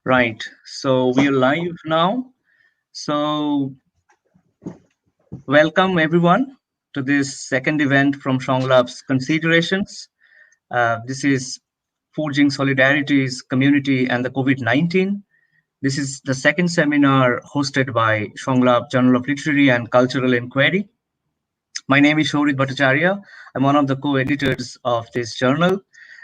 Right. So we are live now. So welcome everyone to this second event from Shonglab's Considerations. This is Forging Solidarities, Community and the COVID-19. This is the second seminar hosted by Shonglab Journal of Literary and Cultural Inquiry. My name is Shorit Bhattacharya. I'm one of the co-editors of this journal,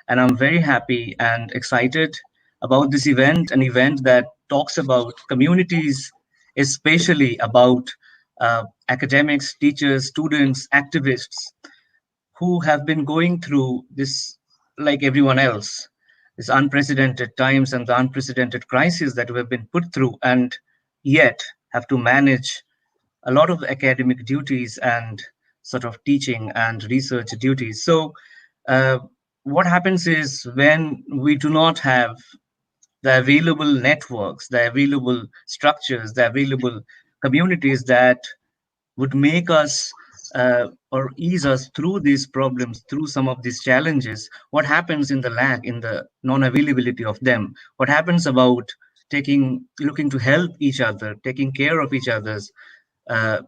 and I'm very happy and excited about this event, an event that talks about communities, especially about academics, teachers, students, activists who have been going through this like everyone else, this unprecedented times and the unprecedented crisis that we have been put through, and yet have to manage a lot of academic duties and sort of teaching and research duties. So, what happens is when we do not have the available networks, the available structures, the available communities that would make us or ease us through these problems, through some of these challenges, what happens in the lack, in the non-availability of them? What happens about looking to help each other, taking care of each other's uh,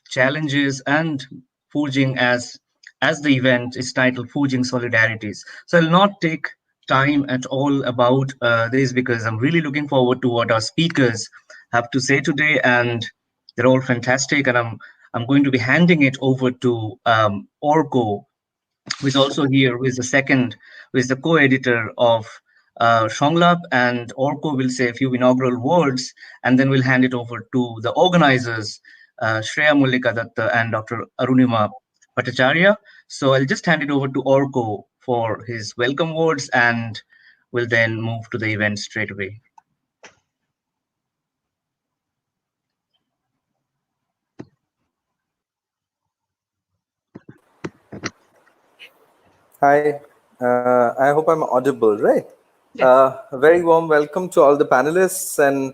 challenges and forging, as the event is titled, Forging Solidarities. So I'll not take time at all about this because I'm really looking forward to what our speakers have to say today, and they're all fantastic. And I'm going to be handing it over to Orko, who is also here, who is the co-editor of Shonglab, and Orko will say a few inaugural words, and then we'll hand it over to the organizers, Shreya Mullika Datta and Dr. Arunima Bhattacharya. So I'll just hand it over to Orko for his welcome words, and we'll then move to the event straight away. Hi, I hope I'm audible, right? Yes. A very warm welcome to all the panelists, and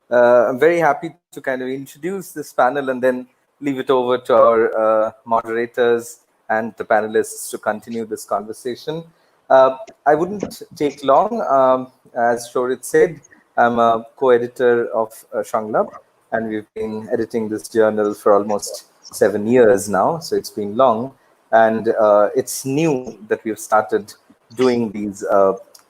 I'm very happy to kind of introduce this panel and then leave it over to our moderators and the panelists to continue this conversation. I wouldn't take long. As Shorit said, I'm a co-editor of Shonglab, and we've been editing this journal for almost 7 years now, so it's been long. And it's new that we've started doing these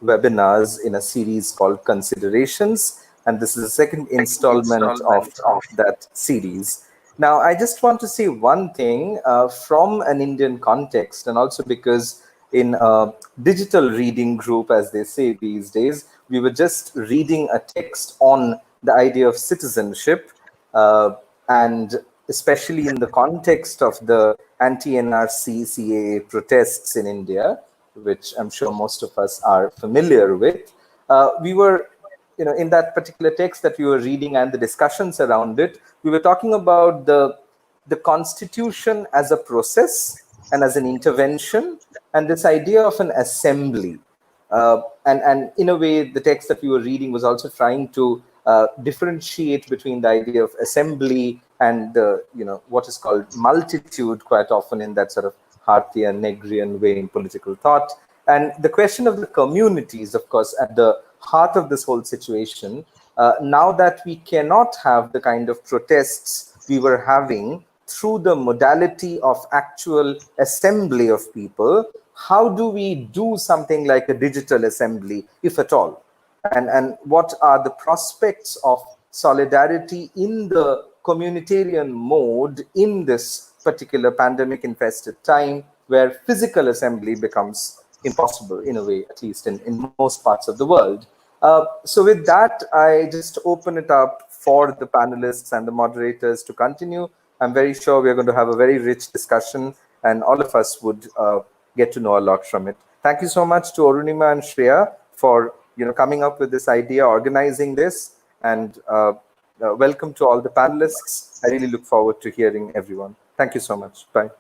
webinars in a series called Considerations. And this is the second installment of that series. Now, I just want to say one thing from an Indian context, and also because in a digital reading group, as they say these days, we were just reading a text on the idea of citizenship, and especially in the context of the anti-NRC CAA protests in India, which I'm sure most of us are familiar with. We were, in that particular text that we were reading and the discussions around it, we were talking about the constitution as a process and as an intervention, and this idea of an assembly. And in a way, the text that we were reading was also trying to differentiate between the idea of assembly and the, what is called multitude quite often in that sort of Hartian, Negrian way in political thought. And the question of the communities, of course, at the heart of this whole situation. Now that we cannot have the kind of protests we were having through the modality of actual assembly of people, how do we do something like a digital assembly, if at all? And what are the prospects of solidarity in the communitarian mode in this particular pandemic-infested time, where physical assembly becomes impossible in a way, at least in most parts of the world. So with that, I just open it up for the panelists and the moderators to continue. I'm very sure we're going to have a very rich discussion, and all of us would get to know a lot from it. Thank you so much to Arunima and Shreya for coming up with this idea, organizing this, and welcome to all the panelists. I really look forward to hearing everyone. Thank you so much. Bye.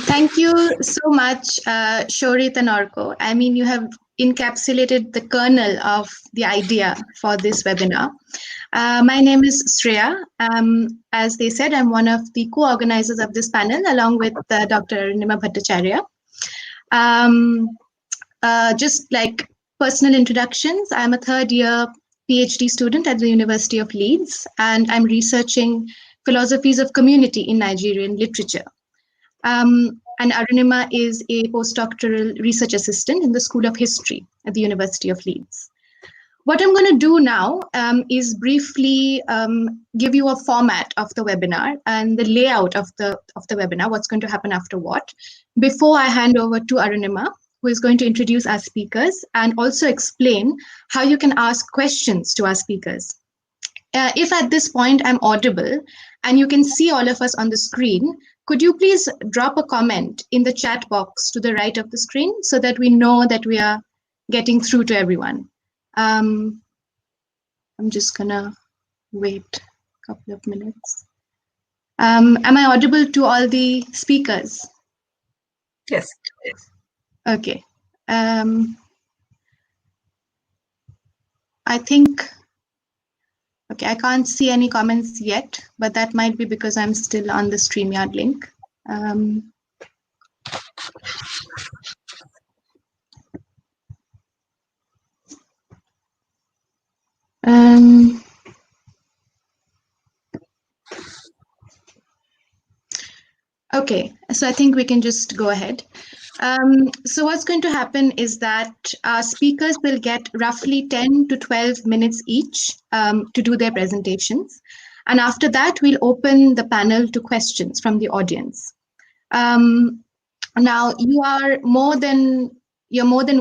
Thank you so much, Shorit and Orko. I mean, you have encapsulated the kernel of the idea for this webinar. My name is Shreya. As they said, I'm one of the co-organizers of this panel, along with Dr. Arunima Bhattacharya. Just like personal introductions. I'm a third-year PhD student at the University of Leeds, and I'm researching philosophies of community in Nigerian literature. And Arunima is a postdoctoral research assistant in the School of History at the University of Leeds. What I'm going to do now is briefly give you a format of the webinar and the layout of the webinar, what's going to happen after what, before I hand over to Arunima, who is going to introduce our speakers and also explain how you can ask questions to our speakers. If at this point I'm audible and you can see all of us on the screen, could you please drop a comment in the chat box to the right of the screen so that we know that we are getting through to everyone? I'm just gonna wait a couple of minutes. Am I audible to all the speakers? Yes. Okay. I think, okay, I can't see any comments yet, but that might be because I'm still on the StreamYard link. Okay, so I think we can just go ahead. So what's going to happen is that our speakers will get roughly 10 to 12 minutes each to do their presentations. And after that, we'll open the panel to questions from the audience. Now, you're more than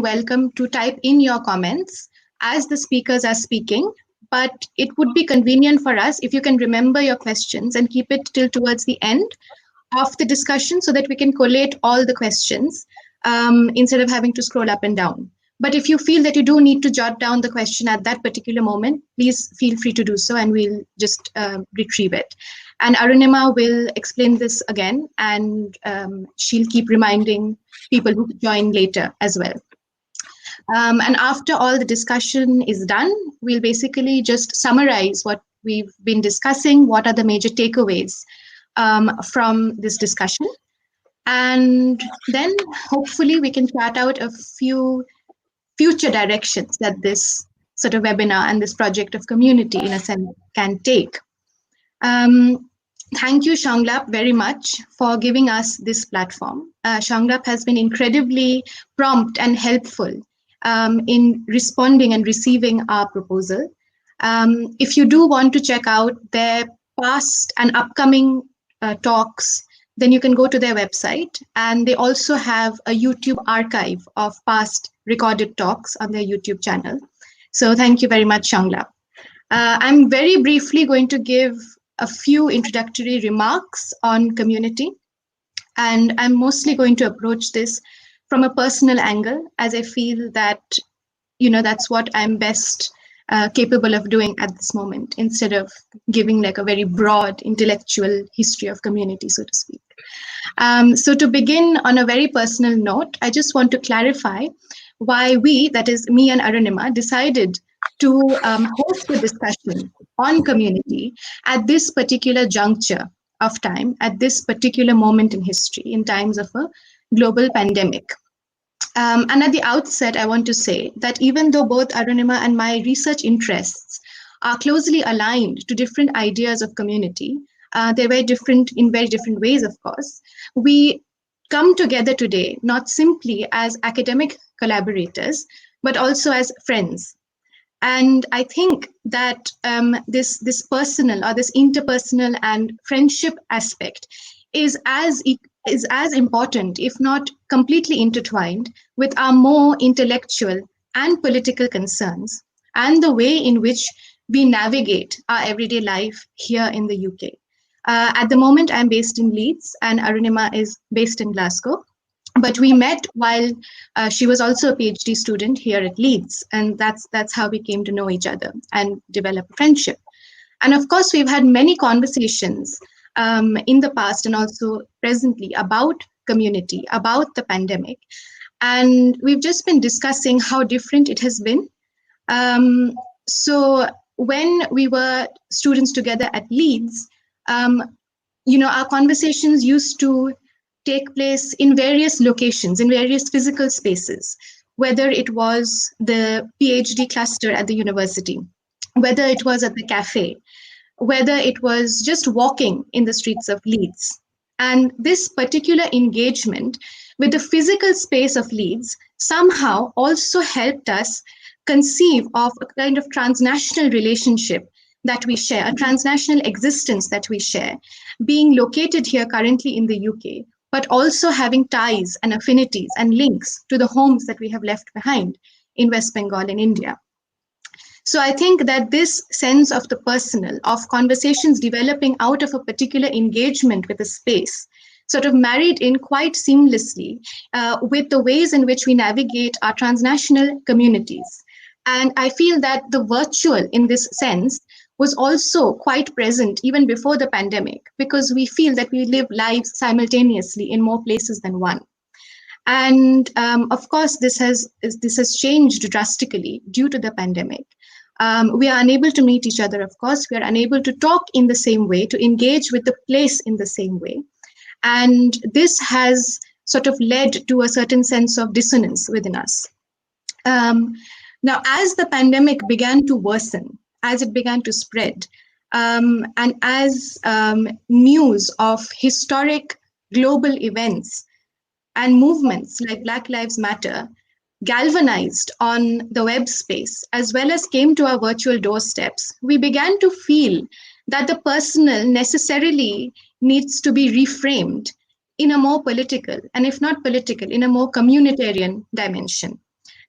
welcome to type in your comments as the speakers are speaking, but it would be convenient for us if you can remember your questions and keep it till towards the end of the discussion so that we can collate all the questions instead of having to scroll up and down. But if you feel that you do need to jot down the question at that particular moment, please feel free to do so and we'll just retrieve it. And Arunima will explain this again and she'll keep reminding people who join later as well. And after all the discussion is done, we'll basically just summarize what we've been discussing, what are the major takeaways from this discussion. And then hopefully we can chat out a few future directions that this sort of webinar and this project of community in a sense can take. Thank you, Shanglap, very much for giving us this platform. Shanglap has been incredibly prompt and helpful in responding and receiving our proposal. If you do want to check out their past and upcoming talks, then you can go to their website, and they also have a YouTube archive of past recorded talks on their YouTube channel. So thank you very much, Shanglap. I'm very briefly going to give a few introductory remarks on community, and I'm mostly going to approach this from a personal angle, as I feel that, you know, that's what I'm best capable of doing at this moment, instead of giving like a very broad intellectual history of community, so to speak. So to begin on a very personal note, I just want to clarify why we, that is me and Arunima, decided to host a discussion on community at this particular juncture of time, at this particular moment in history, in times of a global pandemic. And at the outset, I want to say that even though both Arunima and my research interests are closely aligned to different ideas of community, they're very different in very different ways, of course, we come together today not simply as academic collaborators, but also as friends. And I think that this personal or this interpersonal and friendship aspect is as important, if not completely intertwined, with our more intellectual and political concerns and the way in which we navigate our everyday life here in the UK. At the moment, I'm based in Leeds and Arunima is based in Glasgow. But we met while she was also a PhD student here at Leeds, and that's how we came to know each other and develop a friendship. And of course, we've had many conversations in the past and also presently about community, about the pandemic. And we've just been discussing how different it has been. So when we were students together at Leeds, you know, our conversations used to take place in various locations, in various physical spaces, whether it was the PhD cluster at the university, whether it was at the cafe, whether it was just walking in the streets of Leeds. And this particular engagement with the physical space of Leeds somehow also helped us conceive of a kind of transnational relationship that we share, a transnational existence that we share, being located here currently in the UK, but also having ties and affinities and links to the homes that we have left behind in West Bengal and India. So I think that this sense of the personal, of conversations developing out of a particular engagement with a space, sort of married in quite seamlessly with the ways in which we navigate our transnational communities. And I feel that the virtual in this sense was also quite present even before the pandemic, because we feel that we live lives simultaneously in more places than one. And of course, this has changed drastically due to the pandemic. We are unable to meet each other, of course. We are unable to talk in the same way, to engage with the place in the same way. And this has sort of led to a certain sense of dissonance within us. Now, as the pandemic began to worsen, as it began to spread, and as news of historic global events and movements like Black Lives Matter galvanized on the web space, as well as came to our virtual doorsteps, we began to feel that the personal necessarily needs to be reframed in a more political, and if not political, in a more communitarian dimension.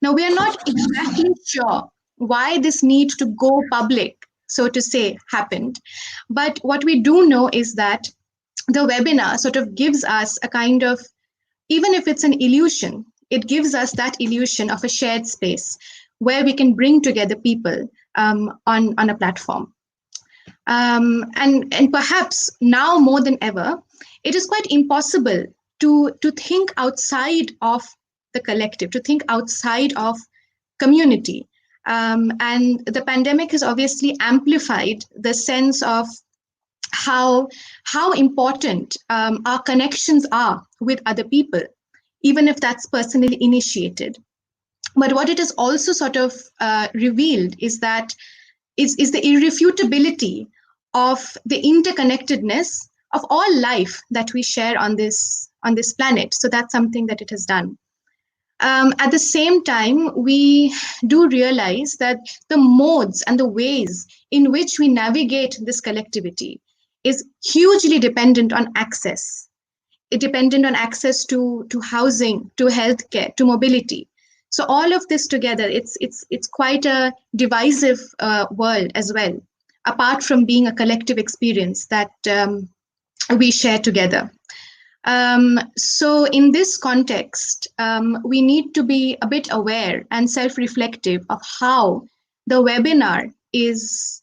Now, we are not exactly sure why this need to go public, so to say, happened. But what we do know is that the webinar sort of gives us a kind of, even if it's an illusion, it gives us that illusion of a shared space where we can bring together people on a platform. And perhaps now more than ever, it is quite impossible to think outside of the collective, to think outside of community. And the pandemic has obviously amplified the sense of how important our connections are with other people, even if that's personally initiated. But what it has also sort of revealed is that is the irrefutability of the interconnectedness of all life that we share on this planet. So that's something that it has done. At the same time, we do realize that the modes and the ways in which we navigate this collectivity is hugely dependent on access. It's dependent on access to housing, to healthcare, to mobility. So all of this together, it's quite a divisive world as well, apart from being a collective experience that we share together. So in this context, we need to be a bit aware and self-reflective of how the webinar is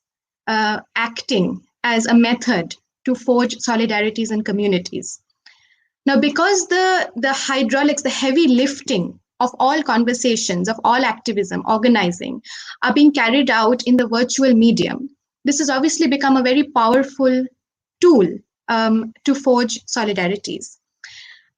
acting as a method to forge solidarities and communities. Now, because the hydraulics, the heavy lifting of all conversations, of all activism, organizing, are being carried out in the virtual medium, this has obviously become a very powerful tool to forge solidarities.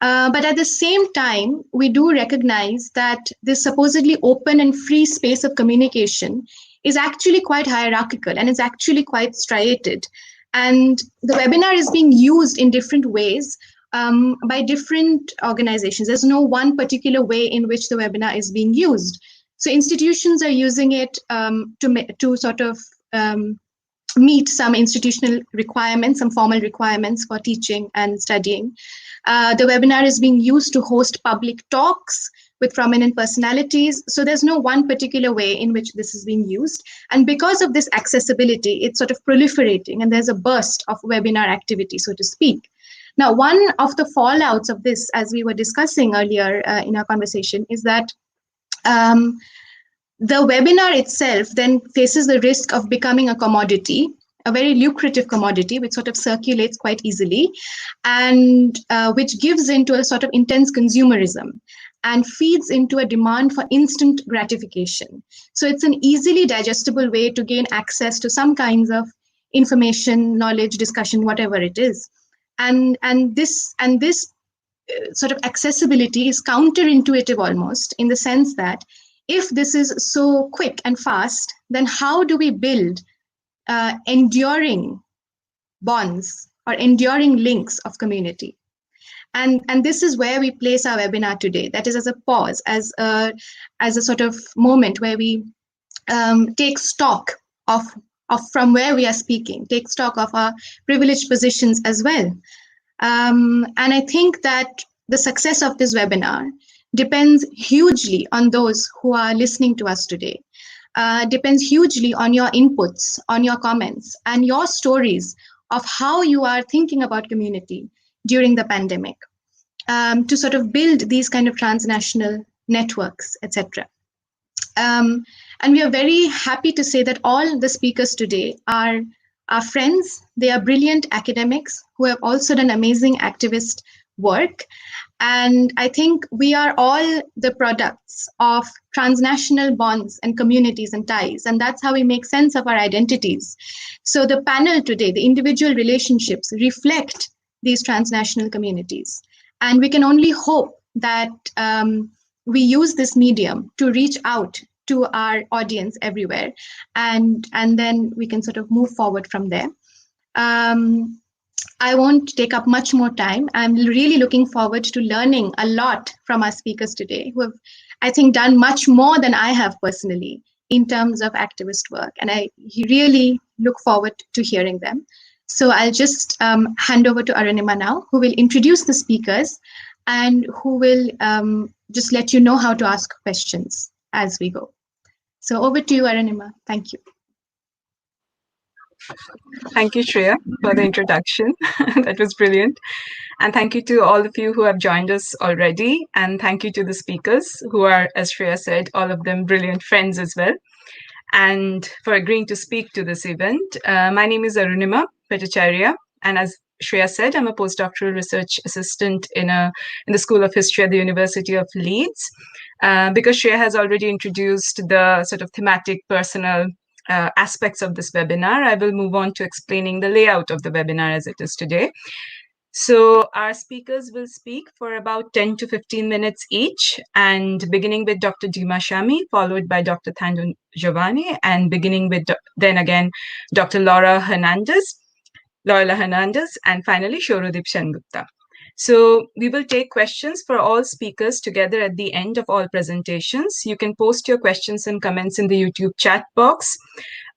But at the same time, we do recognize that this supposedly open and free space of communication is actually quite hierarchical and is actually quite striated. And the webinar is being used in different ways by different organizations. There's no one particular way in which the webinar is being used. So institutions are using it to sort of meet some institutional requirements, some formal requirements for teaching and studying. The webinar is being used to host public talks with prominent personalities. So there's no one particular way in which this is being used. And because of this accessibility, it's sort of proliferating and there's a burst of webinar activity, so to speak. Now, one of the fallouts of this, as we were discussing earlier in our conversation, is that the webinar itself then faces the risk of becoming a commodity, a very lucrative commodity, which sort of circulates quite easily, and which gives into a sort of intense consumerism and feeds into a demand for instant gratification. So it's an easily digestible way to gain access to some kinds of information, knowledge, discussion, whatever it is. And this sort of accessibility is counterintuitive almost, in the sense that if this is so quick and fast, then how do we build enduring bonds or enduring links of community? And this is where we place our webinar today. That is as a pause, as a sort of moment where we take stock of from where we are speaking, take stock of our privileged positions as well. And I think that the success of this webinar depends hugely on those who are listening to us today. Depends hugely on your inputs, on your comments, and your stories of how you are thinking about community during the pandemic, to sort of build these kind of transnational networks, etc. And we are very happy to say that all the speakers today are our friends. They are brilliant academics who have also done amazing activist work. And I think we are all the products of transnational bonds and communities and ties. And that's how we make sense of our identities. So the panel today, the individual relationships, reflect these transnational communities. And we can only hope that we use this medium to reach out to our audience everywhere. And then we can sort of move forward from there. I won't take up much more time. I'm really looking forward to learning a lot from our speakers today, who have, I think, done much more than I have personally in terms of activist work. And I really look forward to hearing them. So I'll just hand over to Arunima now, who will introduce the speakers and who will just let you know how to ask questions as we go. So over to you, Arunima. Thank you. Thank you, Shreya, for the introduction. That was brilliant. And thank you to all of you who have joined us already. And thank you to the speakers who are, as Shreya said, all of them brilliant friends as well, and for agreeing to speak to this event. My name is Arunima Bhattacharya, and as Shreya said, I'm a postdoctoral research assistant in the School of History at the University of Leeds. Because Shreya has already introduced the sort of thematic, personal aspects of this webinar, I will move on to explaining the layout of the webinar as it is today. So our speakers will speak for about 10 to 15 minutes each, and beginning with Dr. Dima Shami, followed by Dr. Thandun Giovanni, and beginning with then again Dr. Laura Hernandez, and finally Shorodip Sengupta. So we will take questions for all speakers together at the end of all presentations. You can post your questions and comments in the YouTube chat box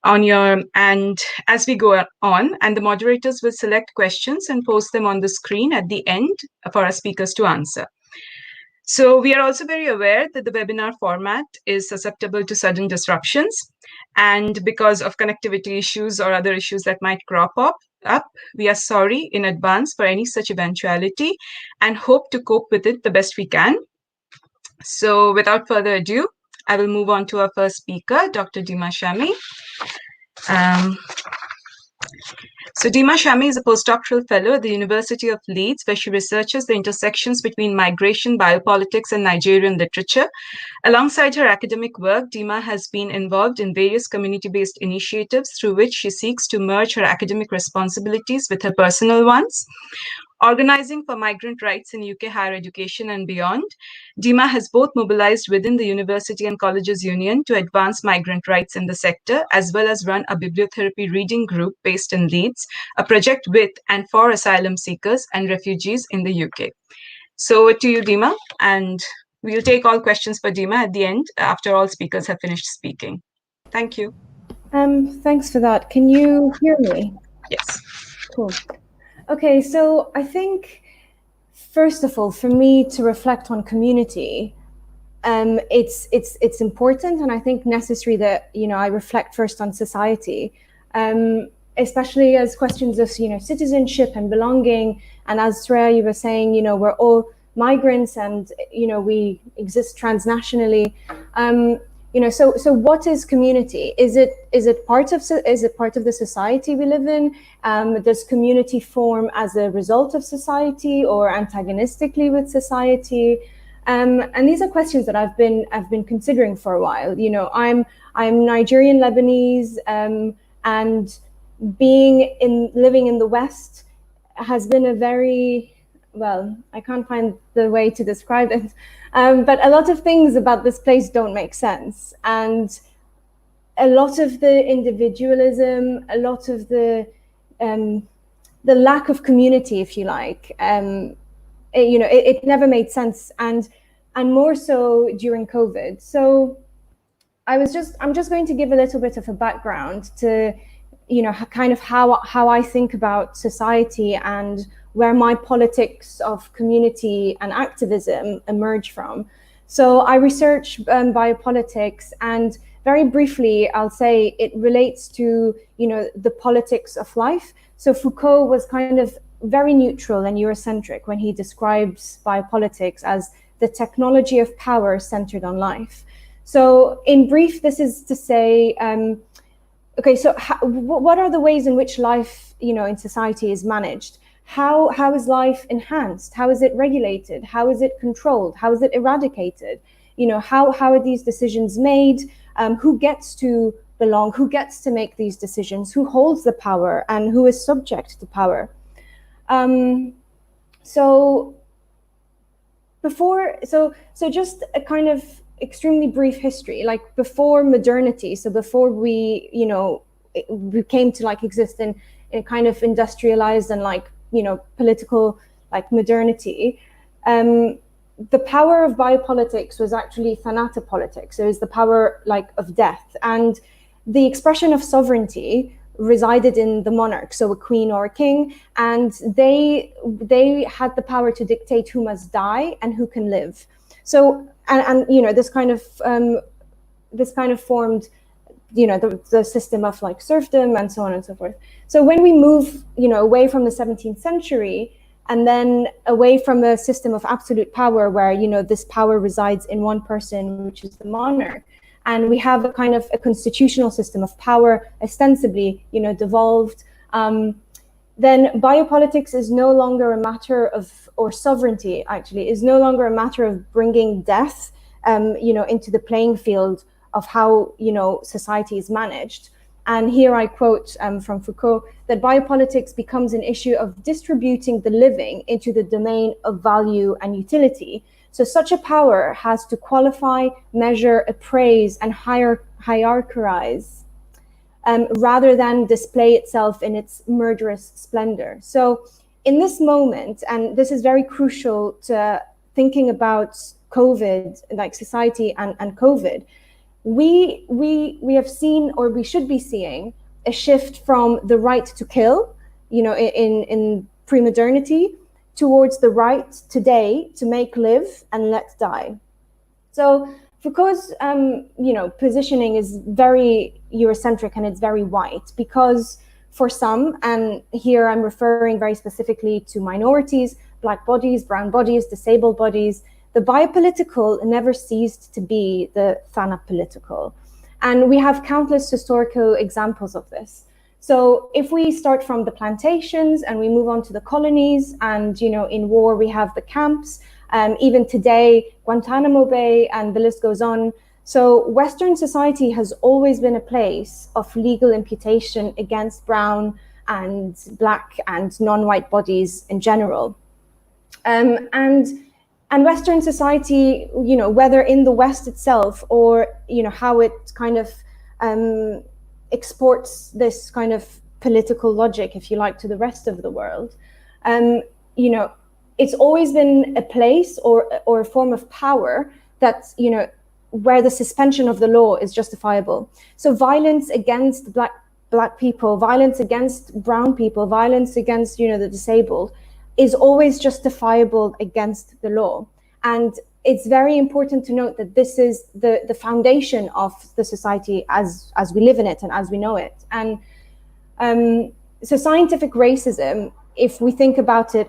and as we go on, and the moderators will select questions and post them on the screen at the end for our speakers to answer. So we are also very aware that the webinar format is susceptible to sudden disruptions, and because of connectivity issues or other issues that might crop up, we are sorry in advance for any such eventuality and hope to cope with it the best we can. So without further ado, I will move on to our first speaker, Dr. Dima Shami. So Dima Shami is a postdoctoral fellow at the University of Leeds, where she researches the intersections between migration, biopolitics, and Nigerian literature. Alongside her academic work, Dima has been involved in various community-based initiatives through which she seeks to merge her academic responsibilities with her personal ones. Organizing for migrant rights in UK higher education and beyond, Dima has both mobilized within the University and Colleges Union to advance migrant rights in the sector, as well as run a bibliotherapy reading group based in Leeds, a project with and for asylum seekers and refugees in the UK. So to you, Dima, and we'll take all questions for Dima at the end after all speakers have finished speaking. Thank you. Thanks for that. Can you hear me? Yes. Cool. Okay, so I think, first of all, for me to reflect on community, it's important, and I think necessary that I reflect first on society, especially as questions of citizenship and belonging. And as Shreya, you were saying, we're all migrants, and we exist transnationally. So what is community? Is it part of the society we live in? Does community form as a result of society or antagonistically with society? And these are questions that I've been considering for a while. I'm Nigerian Lebanese, and living in the West has been a very well, I can't find the way to describe it, but a lot of things about this place don't make sense. And a lot of the individualism, a lot of the lack of community, if you like, it never made sense, and more so during COVID. So I'm just going to give a little bit of a background to, kind of how I think about society and where my politics of community and activism emerge from. So I research biopolitics, and very briefly, I'll say it relates to, the politics of life. So Foucault was kind of very neutral and Eurocentric when he describes biopolitics as the technology of power centered on life. So in brief, this is to say, okay, so what are the ways in which life, in society is managed? How is life enhanced? How is it regulated? How is it controlled? How is it eradicated? How are these decisions made? Who gets to belong? Who gets to make these decisions? Who holds the power and who is subject to power? So just a kind of extremely brief history, like before modernity, so before we came to like exist in a kind of industrialized and like, political like modernity, the power of biopolitics was actually thanatopolitics. So it was the power like of death, and the expression of sovereignty resided in the monarch, so a queen or a king, and they had the power to dictate who must die and who can live. So and this kind of formed the system of like serfdom and so on and so forth. So when we move away from the 17th century and then away from a system of absolute power where this power resides in one person, which is the monarch, and we have a kind of a constitutional system of power ostensibly devolved, then biopolitics is no longer a matter of, or sovereignty actually is no longer a matter of bringing death into the playing field of how society is managed. And here I quote from Foucault, that biopolitics becomes an issue of distributing the living into the domain of value and utility. So such a power has to qualify, measure, appraise, and hierarchize, rather than display itself in its murderous splendor. So in this moment, and this is very crucial to thinking about COVID, like society and COVID, we have seen, or we should be seeing, a shift from the right to kill, in pre-modernity, towards the right today to make live and let die. So Foucault's positioning is very Eurocentric and it's very white, because for some, and here I'm referring very specifically to minorities, Black bodies, brown bodies, disabled bodies, the biopolitical never ceased to be the thanapolitical. And we have countless historical examples of this. So if we start from the plantations and we move on to the colonies, and in war we have the camps, even today, Guantanamo Bay, and the list goes on. So Western society has always been a place of legal imputation against brown and Black and non-white bodies in general. And Western society, whether in the West itself or, how it kind of exports this kind of political logic, if you like, to the rest of the world, it's always been a place or a form of power that's, where the suspension of the law is justifiable. So violence against Black people, violence against brown people, violence against, the disabled, is always justifiable against the law. And it's very important to note that this is the foundation of the society as we live in it and as we know it. And so scientific racism, if we think about it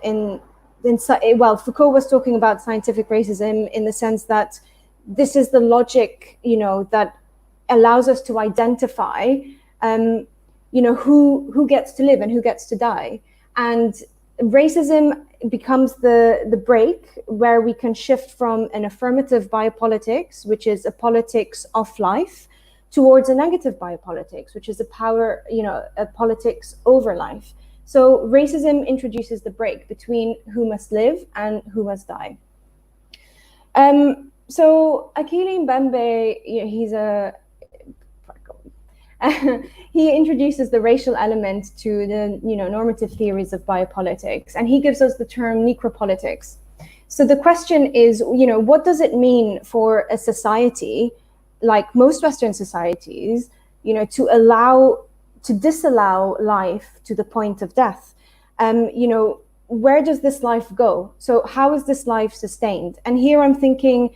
well, Foucault was talking about scientific racism in the sense that this is the logic, that allows us to identify, who gets to live and who gets to die. And racism becomes the break where we can shift from an affirmative biopolitics, which is a politics of life, towards a negative biopolitics, which is a power, a politics over life. So racism introduces the break between who must live and who must die. So Achille Mbembe, he's a he introduces the racial element to the normative theories of biopolitics, and he gives us the term necropolitics. So the question is, what does it mean for a society, like most Western societies, to disallow life to the point of death? Where does this life go? So how is this life sustained? And here I'm thinking,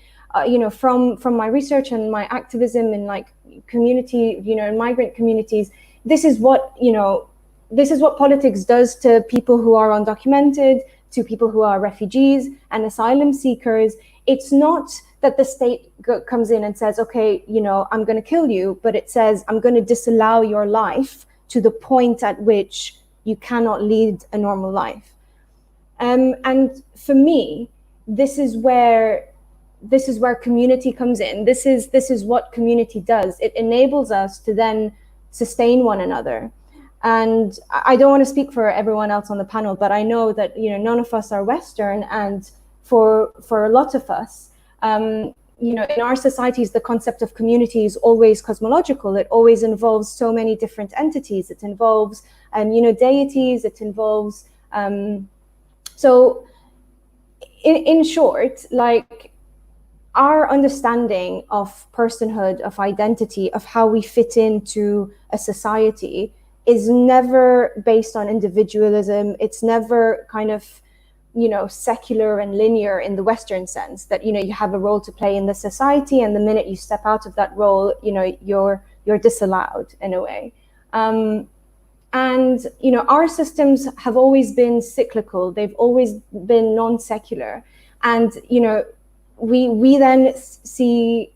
from my research and my activism in like community, in migrant communities, this is what politics does to people who are undocumented, to people who are refugees and asylum seekers. It's not that the state comes in and says, okay, I'm going to kill you, but it says, I'm going to disallow your life to the point at which you cannot lead a normal life. And for me, this is where community comes in. This is what community does. It enables us to then sustain one another. And I don't want to speak for everyone else on the panel, but I know that none of us are Western, and for a lot of us, in our societies, the concept of community is always cosmological. It always involves so many different entities. It involves deities. It involves so in short, like, our understanding of personhood, of identity, of how we fit into a society is never based on individualism. It's never kind of, secular and linear in the Western sense that, you have a role to play in the society, and the minute you step out of that role, you're disallowed in a way. And, our systems have always been cyclical. They've always been non-secular. And, we then see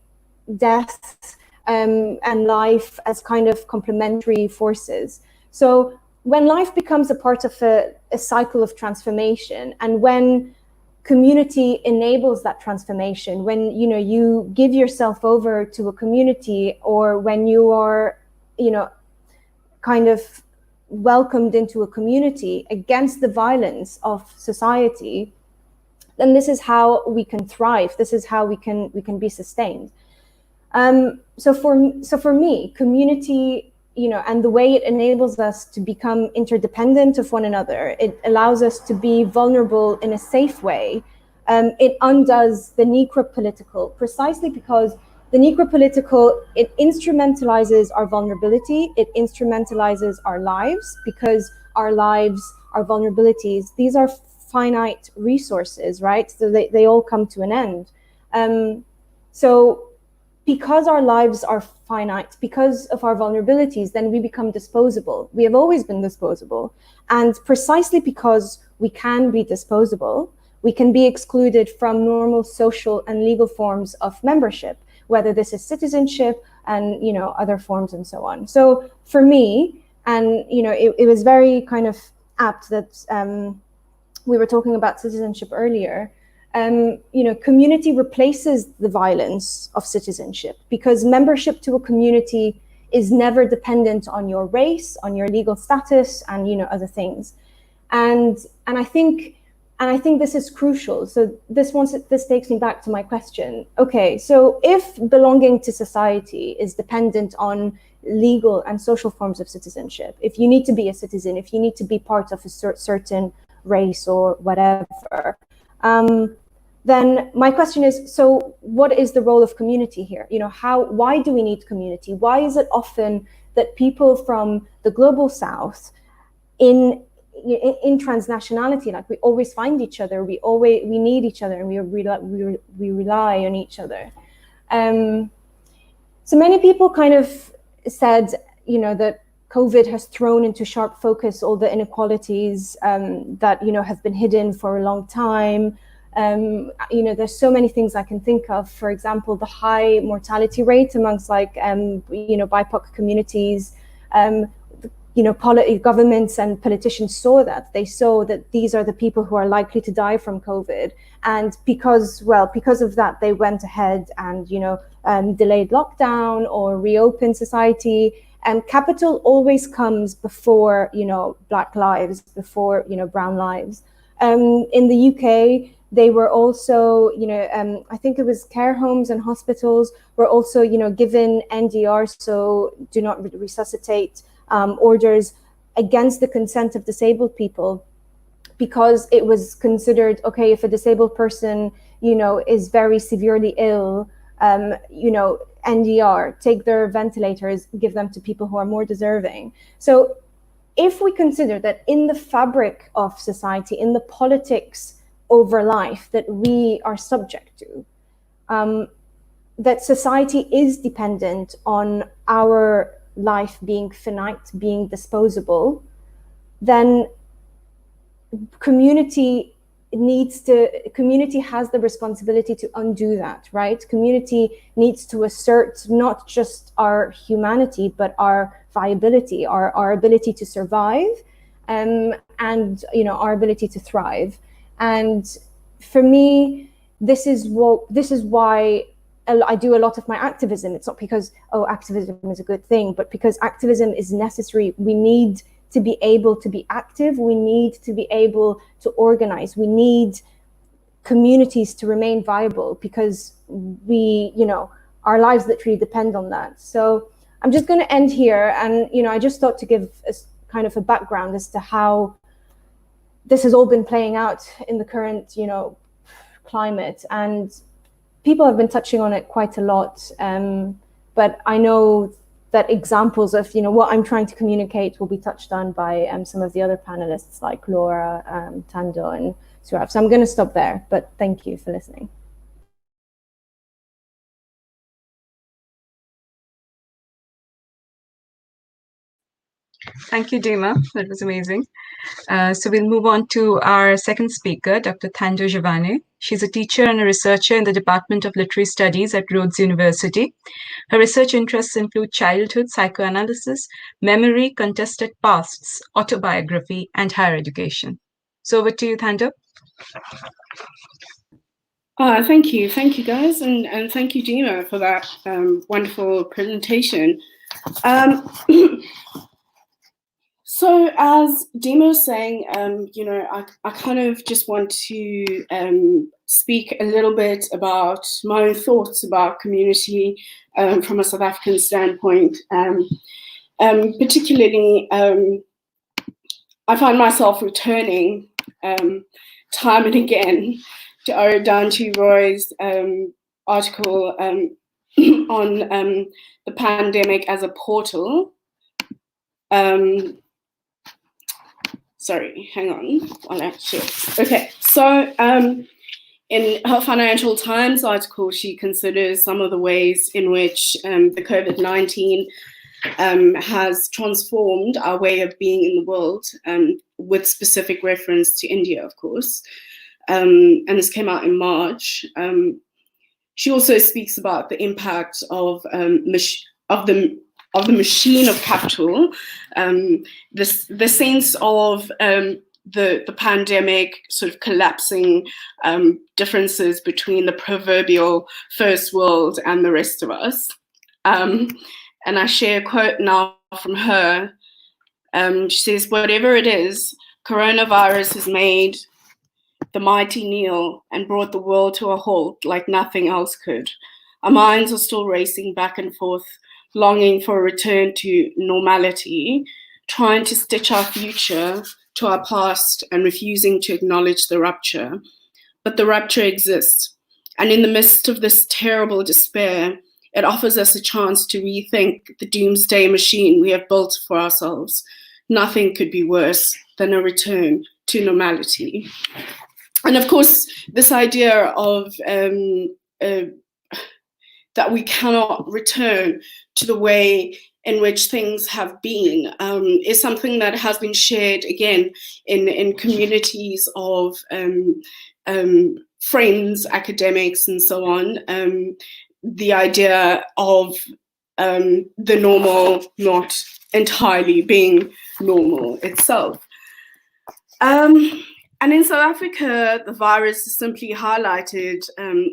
death and life as kind of complementary forces. So when life becomes a part of a cycle of transformation, and when community enables that transformation, when you give yourself over to a community, or when you are kind of welcomed into a community against the violence of society, then this is how we can thrive. This is how we can be sustained. So for me, community, and the way it enables us to become interdependent of one another, it allows us to be vulnerable in a safe way. It undoes the necropolitical, precisely because the necropolitical, it instrumentalizes our vulnerability, it instrumentalizes our lives, because our lives, our vulnerabilities, these are finite resources, right? So they all come to an end. So because our lives are finite, because of our vulnerabilities, then we become disposable. We have always been disposable. And precisely because we can be disposable, we can be excluded from normal social and legal forms of membership, whether this is citizenship and other forms and so on. So for me, and it was very kind of apt that we were talking about citizenship earlier. Community replaces the violence of citizenship, because membership to a community is never dependent on your race, on your legal status, and other things. And I think this is crucial. So this takes me back to my question. Okay, so if belonging to society is dependent on legal and social forms of citizenship, if you need to be a citizen, if you need to be part of a certain race or whatever, then my question is, so what is the role of community here? Why do we need community? Why is it often that people from the global south in transnationality, like, we always find each other, we need each other, and we rely on each other? So many people kind of said, that COVID has thrown into sharp focus all the inequalities that have been hidden for a long time. There's so many things I can think of. For example, the high mortality rate amongst BIPOC communities. Governments and politicians saw that. They saw that these are the people who are likely to die from COVID, and because of that, they went ahead and delayed lockdown or reopened society. Capital always comes before, Black lives, before, brown lives. In the UK, they were also, I think it was care homes and hospitals were also, given NDR, so do not resuscitate orders against the consent of disabled people, because it was considered, okay, if a disabled person, is very severely ill, NDR, take their ventilators, give them to people who are more deserving. So if we consider that in the fabric of society, in the politics over life that we are subject to, that society is dependent on our life being finite, being disposable, then community has the responsibility to undo that, right? Community needs to assert not just our humanity, but our viability, our ability to survive, and our ability to thrive. And for me, this is why I do a lot of my activism. It's not because, activism is a good thing, but because activism is necessary. We need to be able to be active. We need to be able to organize. We need communities to remain viable, because our lives literally depend on that. So I'm just going to end here. And, I just thought to give a kind of a background as to how this has all been playing out in the current, climate. And people have been touching on it quite a lot. But I know that examples of, what I'm trying to communicate will be touched on by some of the other panelists like Laura, Tando, and Surab. So I'm going to stop there, but thank you for listening. Thank you, Dima. That was amazing. So we'll move on to our second speaker, Dr. Tando Giovanni. She's a teacher and a researcher in the Department of Literary Studies at Rhodes University. Her research interests include childhood psychoanalysis, memory, contested pasts, autobiography, and higher education. So over to you, Tando. Thank you, guys, and thank you, Dima, for that wonderful presentation. So as Dima was saying, I kind of just want to speak a little bit about my own thoughts about community from a South African standpoint. Particularly, I find myself returning time and again to Arundhati Roy's article on the pandemic as a portal. Sorry, hang on while I share. Okay, so in her Financial Times article, she considers some of the ways in which the COVID-19 has transformed our way of being in the world, with specific reference to India, of course. And this came out in March. She also speaks about the impact of the machine of capital, the sense of the pandemic sort of collapsing differences between the proverbial first world and the rest of us. And I share a quote now from her. She says, "Whatever it is, coronavirus has made the mighty kneel and brought the world to a halt like nothing else could. Our minds are still racing back and forth, longing for a return to normality, trying to stitch our future to our past and refusing to acknowledge the rupture. But the rupture exists. And in the midst of this terrible despair, it offers us a chance to rethink the doomsday machine we have built for ourselves. Nothing could be worse than a return to normality." And of course, this idea of that we cannot return to the way in which things have been is something that has been shared again in communities of friends, academics, and so on. The idea of the normal not entirely being normal itself. And in South Africa, the virus has simply highlighted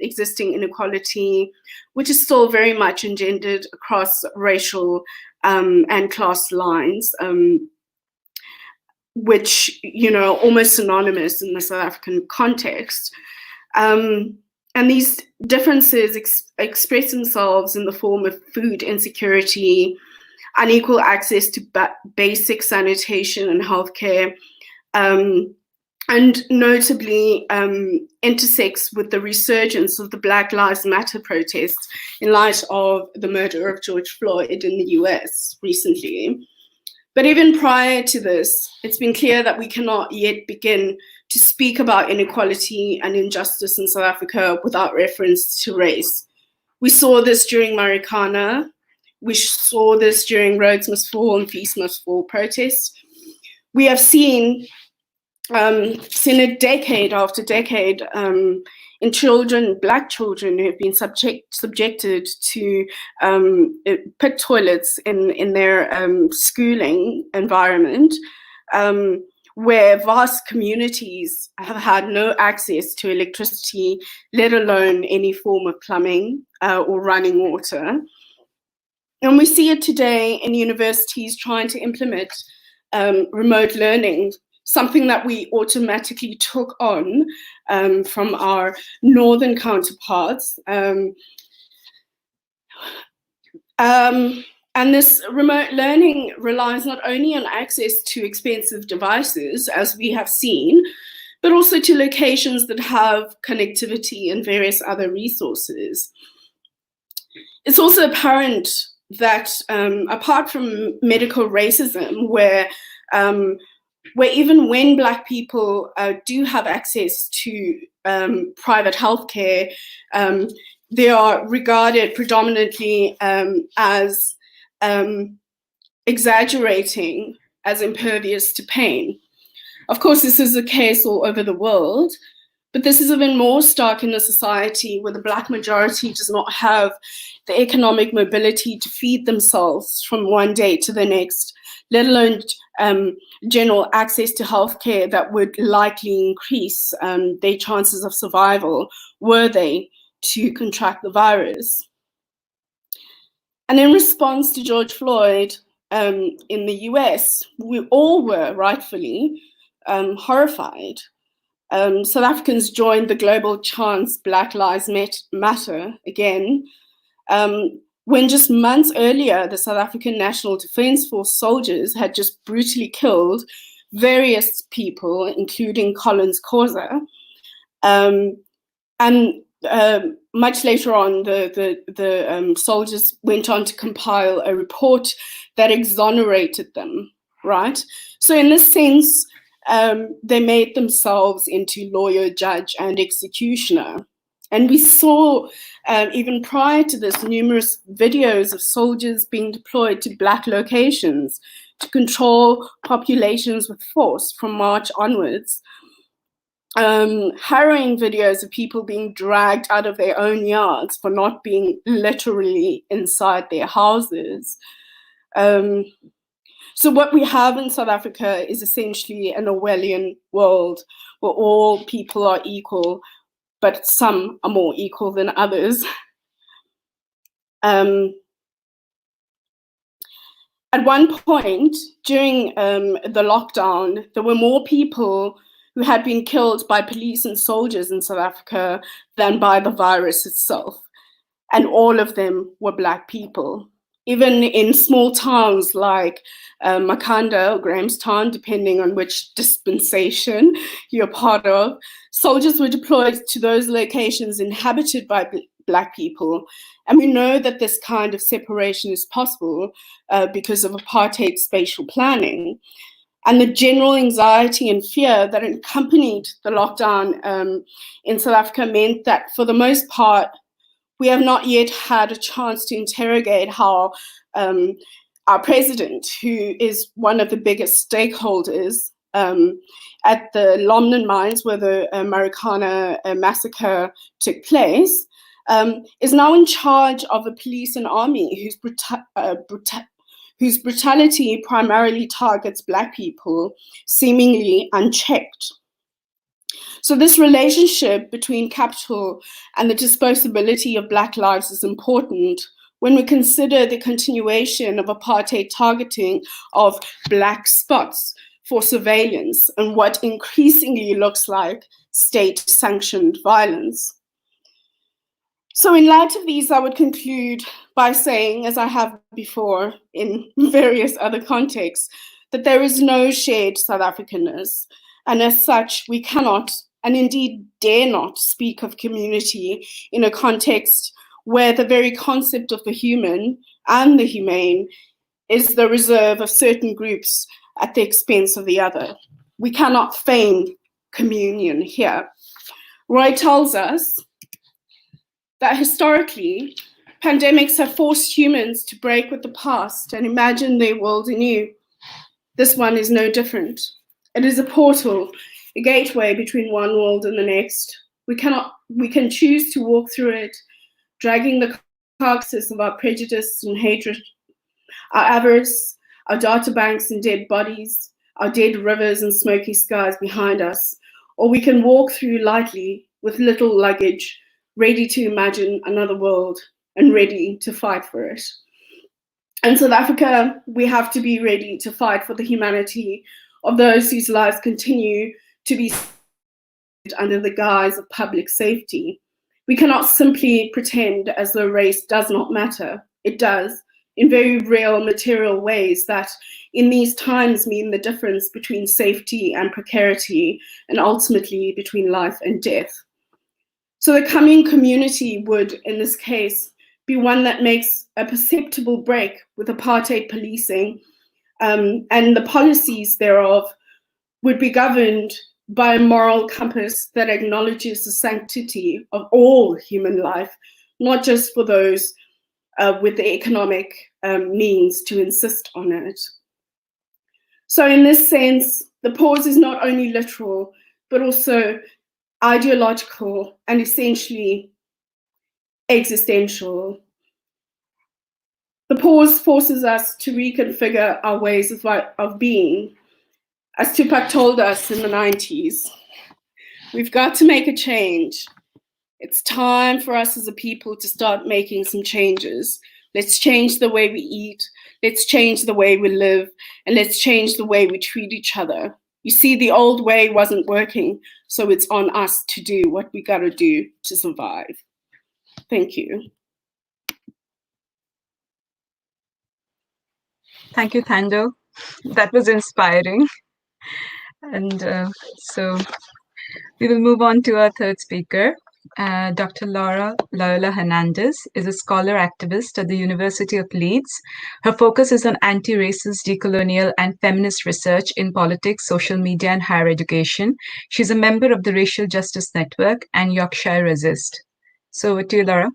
existing inequality, which is still very much engendered across racial and class lines, which, you know, are almost synonymous in the South African context. And these differences express themselves in the form of food insecurity, unequal access to basic sanitation and healthcare, and notably intersects with the resurgence of the Black Lives Matter protests in light of the murder of George Floyd in the US recently. But even prior to this, it's been clear that we cannot yet begin to speak about inequality and injustice in South Africa without reference to race. We saw this during Marikana. We saw this during Rhodes Must Fall and Feast Must Fall protests. We have seen a decade after decade in children, Black children, who have been subjected to pit toilets in their schooling environment, where vast communities have had no access to electricity, let alone any form of plumbing or running water. And we see it today in universities trying to implement remote learning, something that we automatically took on from our northern counterparts. And this remote learning relies not only on access to expensive devices, as we have seen, but also to locations that have connectivity and various other resources. It's also apparent that apart from medical racism, where even when Black people do have access to private healthcare, they are regarded predominantly as exaggerating, as impervious to pain. Of course, this is the case all over the world, but this is even more stark in a society where the Black majority does not have the economic mobility to feed themselves from one day to the next, let alone general access to healthcare that would likely increase their chances of survival were they to contract the virus. And in response to George Floyd in the US, we all were rightfully horrified. South Africans joined the global chant Black Lives Matter again, when just months earlier, the South African National Defence Force soldiers had just brutally killed various people, including Collins Khoza. And much later on, the soldiers went on to compile a report that exonerated them, right? So in this sense, they made themselves into lawyer, judge, and executioner. And we saw, even prior to this, numerous videos of soldiers being deployed to Black locations to control populations with force from March onwards. Harrowing videos of people being dragged out of their own yards for not being literally inside their houses. So what we have in South Africa is essentially an Orwellian world where all people are equal, but some are more equal than others. At one point during the lockdown, there were more people who had been killed by police and soldiers in South Africa than by the virus itself. And all of them were Black people. Even in small towns like Makanda or Grahamstown, depending on which dispensation you're part of, soldiers were deployed to those locations inhabited by Black people. And we know that this kind of separation is possible because of apartheid spatial planning. And the general anxiety and fear that accompanied the lockdown in South Africa meant that, for the most part, we have not yet had a chance to interrogate how our president, who is one of the biggest stakeholders at the Lomnan mines where the Marikana massacre took place, is now in charge of a police and army whose brutality primarily targets Black people, seemingly unchecked. So this relationship between capital and the disposability of Black lives is important when we consider the continuation of apartheid targeting of black spots for surveillance and what increasingly looks like state-sanctioned violence. So in light of these, I would conclude by saying, as I have before in various other contexts, that there is no shared South Africanness, and as such, we cannot, and indeed dare not, speak of community in a context where the very concept of the human and the humane is the reserve of certain groups at the expense of the other. We cannot feign communion here. Roy tells us that historically, pandemics have forced humans to break with the past and imagine their world anew. This one is no different. It is a portal, a gateway between one world and the next. We can choose to walk through it, dragging the carcasses of our prejudice and hatred, our avarice, our databanks and dead bodies, our dead rivers and smoky skies behind us. Or we can walk through lightly with little luggage, ready to imagine another world and ready to fight for it. In South Africa, we have to be ready to fight for the humanity of those whose lives continue to be under the guise of public safety. We cannot simply pretend as though race does not matter. It does, in very real material ways that in these times mean the difference between safety and precarity, and ultimately between life and death. So the coming community would, in this case, be one that makes a perceptible break with apartheid policing, and the policies thereof would be governed by a moral compass that acknowledges the sanctity of all human life, not just for those with the economic means to insist on it. So in this sense, the pause is not only literal, but also ideological and essentially existential. The pause forces us to reconfigure our ways of being. As Tupac told us in the 90s, we've got to make a change. It's time for us as a people to start making some changes. Let's change the way we eat. Let's change the way we live. And let's change the way we treat each other. You see, the old way wasn't working, so it's on us to do what we gotta do to survive. Thank you. Thank you, Thando. That was inspiring. And so we will move on to our third speaker. Dr. Laura Loyola Hernandez is a scholar activist at the University of Leeds. Her focus is on anti-racist, decolonial, and feminist research in politics, social media, and higher education. She's a member of the Racial Justice Network and Yorkshire Resist. So over to you, Laura.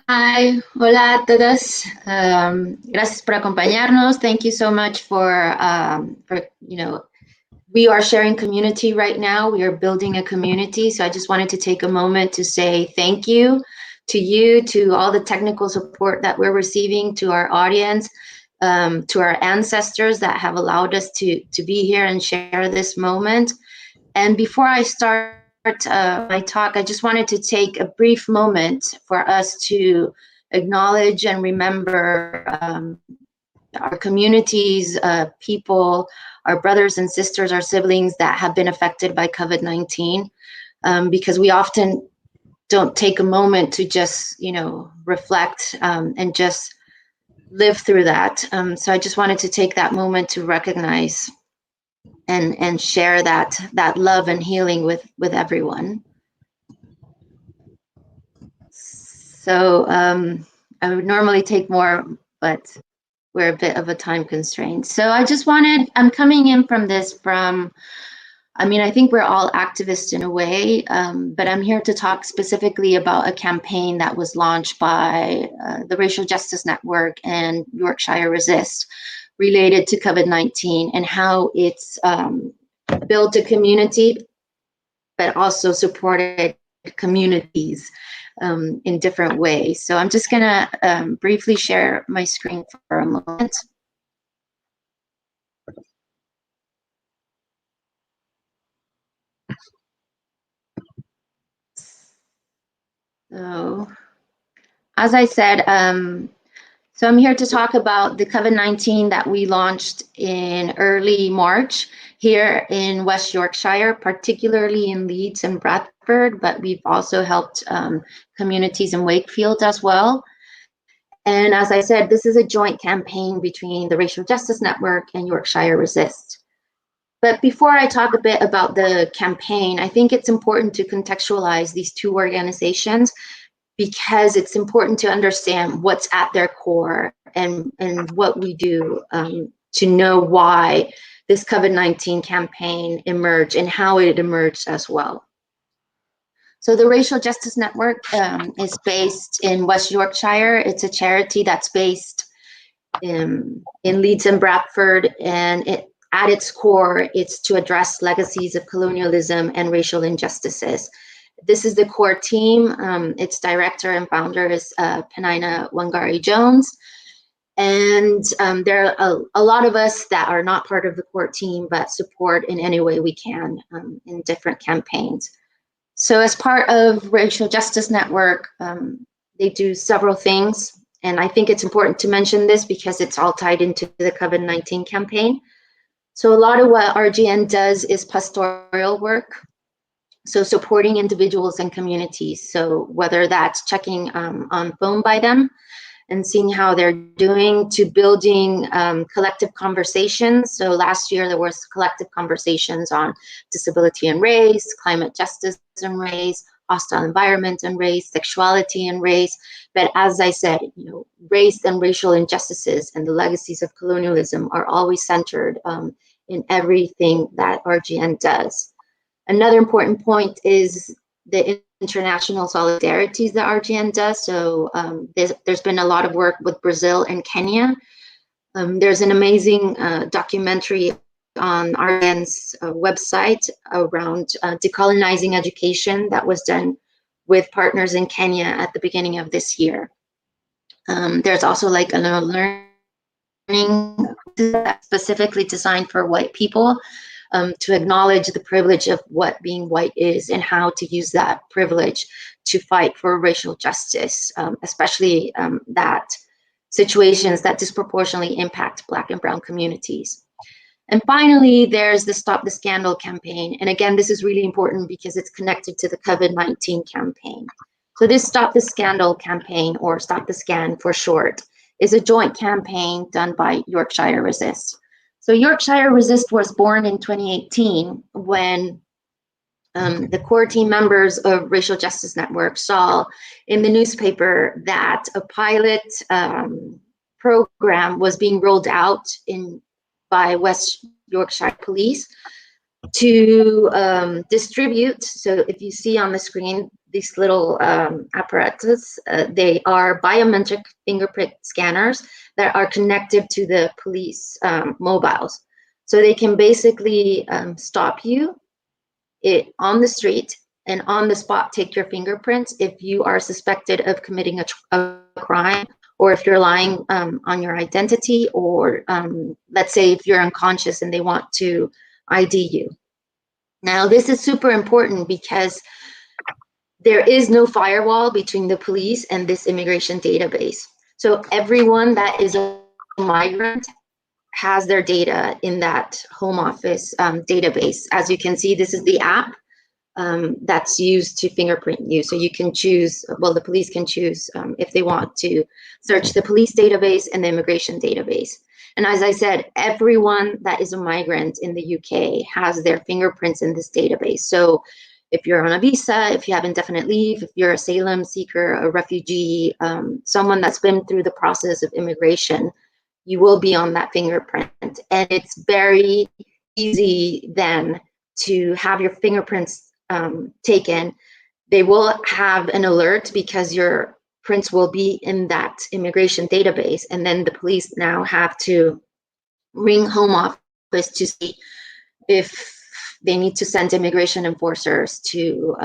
Hi, hola a todos. Gracias por acompañarnos. Thank you so much for we are sharing community right now. We are building a community. So I just wanted to take a moment to say thank you, to all the technical support that we're receiving, to our audience, to our ancestors that have allowed us to be here and share this moment. And before I start my talk, I just wanted to take a brief moment for us to acknowledge and remember our communities, people, our brothers and sisters, our siblings that have been affected by COVID-19, because we often don't take a moment to just, reflect and just live through that. So I just wanted to take that moment to recognize and share that love and healing with everyone. So I would normally take more, but we're a bit of a time constraint. So I'm coming in from I think we're all activists in a way, but I'm here to talk specifically about a campaign that was launched by the Racial Justice Network and Yorkshire Resist related to COVID-19 and how it's built a community, but also supported communities in different ways. So I'm just gonna briefly share my screen for a moment. So, as I said, so I'm here to talk about the COVID-19 that we launched in early March here in West Yorkshire, particularly in Leeds and Bradford, but we've also helped communities in Wakefield as well. And as I said, this is a joint campaign between the Racial Justice Network and Yorkshire Resist. But before I talk a bit about the campaign, I think it's important to contextualize these two organizations, because it's important to understand what's at their core and what we do to know why this COVID-19 campaign emerged and how it emerged as well. So the Racial Justice Network is based in West Yorkshire. It's a charity that's based in Leeds and Bradford, and at its core, it's to address legacies of colonialism and racial injustices. This is the core team. Its director and founder is Penina Wangari Jones. And there are a lot of us that are not part of the core team, but support in any way we can in different campaigns. So as part of Racial Justice Network, they do several things. And I think it's important to mention this because it's all tied into the COVID-19 campaign. So a lot of what RGN does is pastoral work. So supporting individuals and communities. So whether that's checking on phone by them and seeing how they're doing, to building collective conversations. So last year there was collective conversations on disability and race, climate justice and race, hostile environment and race, sexuality and race. But as I said, race and racial injustices and the legacies of colonialism are always centered in everything that RGN does. Another important point is the international solidarities that RGN does. So there's been a lot of work with Brazil and Kenya. There's an amazing documentary on RGN's website around decolonizing education that was done with partners in Kenya at the beginning of this year. There's also like a learning specifically designed for white people, to acknowledge the privilege of what being white is and how to use that privilege to fight for racial justice, especially that situations that disproportionately impact Black and Brown communities. And finally, there's the Stop the Scandal campaign. And again, this is really important because it's connected to the COVID-19 campaign. So this Stop the Scandal campaign, or Stop the Scan for short, is a joint campaign done by Yorkshire Resist. So Yorkshire Resist was born in 2018 when the core team members of Racial Justice Network saw in the newspaper that a pilot program was being rolled out by West Yorkshire Police to distribute. So if you see on the screen, these little apparatus, they are biometric fingerprint scanners that are connected to the police mobiles. So they can basically stop you on the street and on the spot take your fingerprints if you are suspected of committing a crime, or if you're lying on your identity, or let's say if you're unconscious and they want to ID you. Now, this is super important because there is no firewall between the police and this immigration database. So everyone that is a migrant has their data in that Home Office database. As you can see, this is the app that's used to fingerprint you. So you can choose, well, the police can choose if they want to search the police database and the immigration database. And as I said, everyone that is a migrant in the UK has their fingerprints in this database. So if you're on a visa, if you have indefinite leave, if you're an asylum seeker, a refugee, someone that's been through the process of immigration, you will be on that fingerprint. And it's very easy then to have your fingerprints taken. They will have an alert because your prints will be in that immigration database. And then the police now have to ring Home Office to see if they need to send immigration enforcers to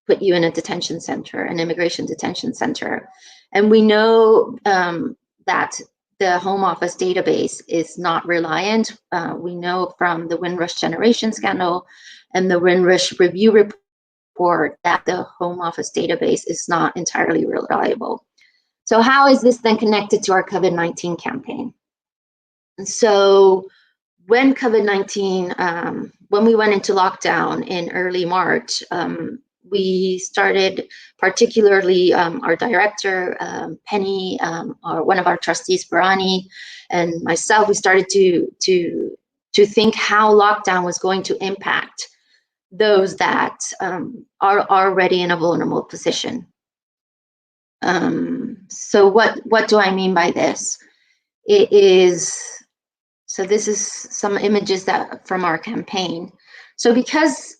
put you in a detention center, an immigration detention center. And we know that the Home Office database is not reliant. We know from the Windrush generation scandal and the Windrush review report report that the Home Office database is not entirely reliable. So how is this then connected to our COVID-19 campaign? And so when COVID-19, when we went into lockdown in early March, we started, particularly our director, Penny, or one of our trustees, Barani, and myself, we started to think how lockdown was going to impact those that are already in a vulnerable position. So what do I mean by this? It is, so this is some images that from our campaign. So because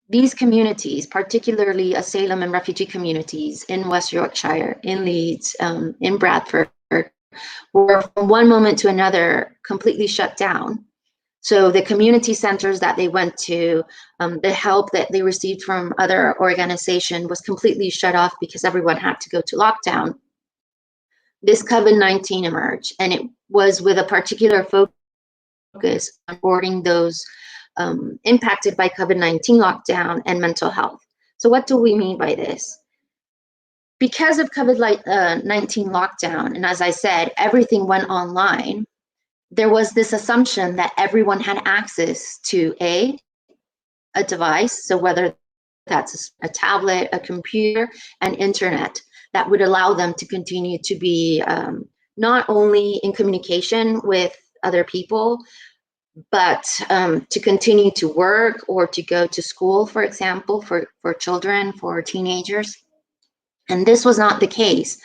these communities, particularly asylum and refugee communities in West Yorkshire, in Leeds, in Bradford, were from one moment to another completely shut down. So the community centers that they went to, the help that they received from other organizations was completely shut off because everyone had to go to lockdown. This COVID-19 emerged, and it was with a particular focus on supporting those impacted by COVID-19 lockdown and mental health. So what do we mean by this? Because of COVID-19 lockdown, and as I said, everything went online, there was this assumption that everyone had access to a device, so whether that's a tablet, a computer, and internet, that would allow them to continue to be not only in communication with other people, but to continue to work or to go to school, for example, for children, for teenagers. And this was not the case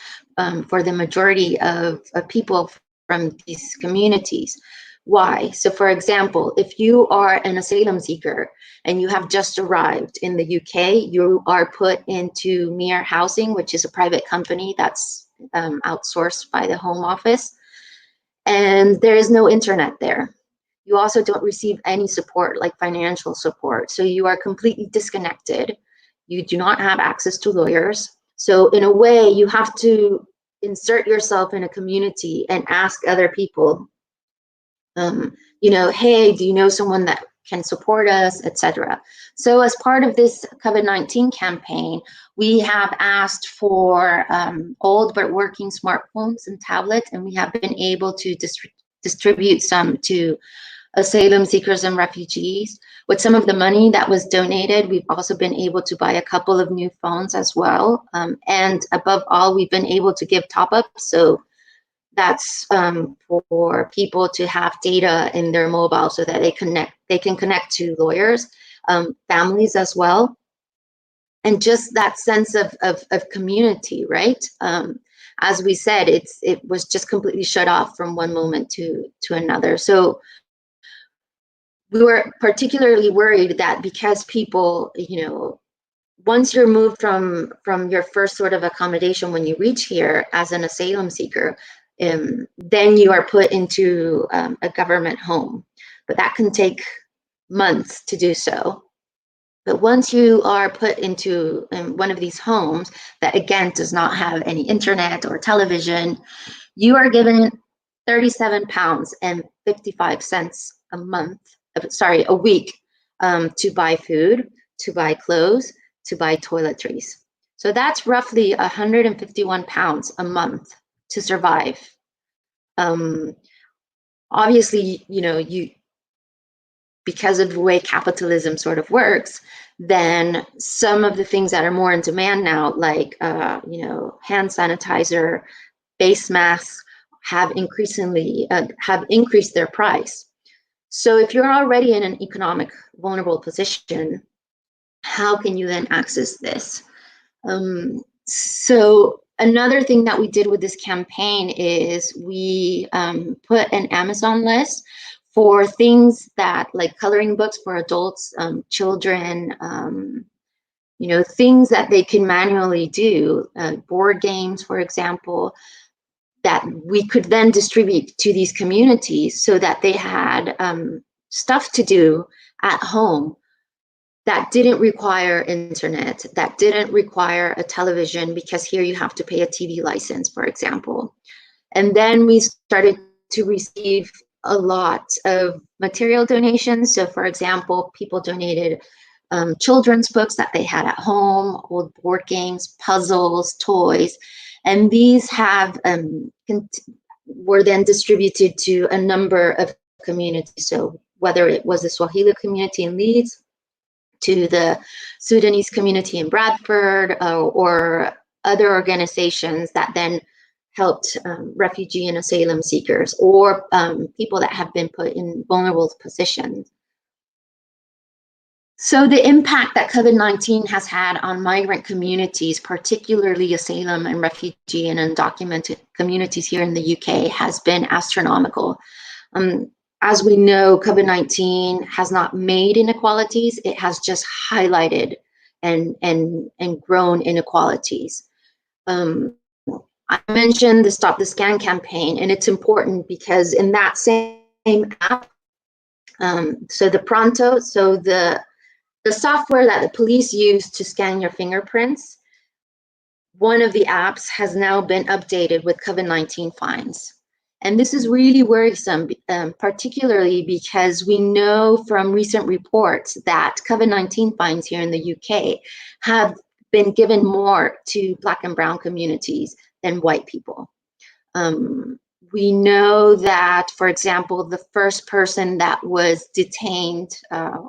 for the majority of people from these communities. Why? So for example, if you are an asylum seeker and you have just arrived in the UK, you are put into Mere Housing, which is a private company that's outsourced by the Home Office, and there is no internet there. You also don't receive any support, like financial support. So you are completely disconnected. You do not have access to lawyers. So in a way, you have to insert yourself in a community and ask other people, you know, hey, do you know someone that can support us, etc. So as part of this COVID-19 campaign, we have asked for old but working smartphones and tablets, and we have been able to distribute some to asylum seekers and refugees. With some of the money that was donated, we've also been able to buy a couple of new phones as well. And above all, we've been able to give top-ups. So that's for people to have data in their mobile so that they can connect to lawyers, families as well. And just that sense of community, right? As we said, it was just completely shut off from one moment to another. So we were particularly worried that because people, you know, once you're moved from your first sort of accommodation when you reach here as an asylum seeker, then you are put into a government home. But that can take months to do so. But once you are put into one of these homes that, again, does not have any internet or television, you are given £37.55 a month, sorry, a week, to buy food, to buy clothes, to buy toiletries. So that's roughly £151 a month to survive. Obviously, you know, because of the way capitalism sort of works, then some of the things that are more in demand now, like you know, hand sanitizer, face masks, have increased their price. So if you're already in an economic vulnerable position, how can you then access this? So another thing that we did with this campaign is we put an Amazon list for things that, like coloring books for adults, children, you know, things that they can manually do, board games, for example, that we could then distribute to these communities so that they had stuff to do at home that didn't require internet, that didn't require a television, because here you have to pay a TV license, for example. And then we started to receive a lot of material donations. So for example, people donated children's books that they had at home, old board games, puzzles, toys, and these have were then distributed to a number of communities. So whether it was the Swahili community in Leeds, to the Sudanese community in Bradford, or other organizations that then helped refugee and asylum seekers, or people that have been put in vulnerable positions. So the impact that COVID-19 has had on migrant communities, particularly asylum and refugee and undocumented communities here in the UK, has been astronomical. As we know, COVID-19 has not made inequalities, it has just highlighted and grown inequalities. I mentioned the Stop the Scan campaign, and it's important because in that same app, so the Pronto, so the software that the police use to scan your fingerprints, one of the apps has now been updated with COVID-19 fines. And this is really worrisome, particularly because we know from recent reports that COVID-19 fines here in the UK have been given more to Black and Brown communities than white people. We know that, for example, the first person that was detained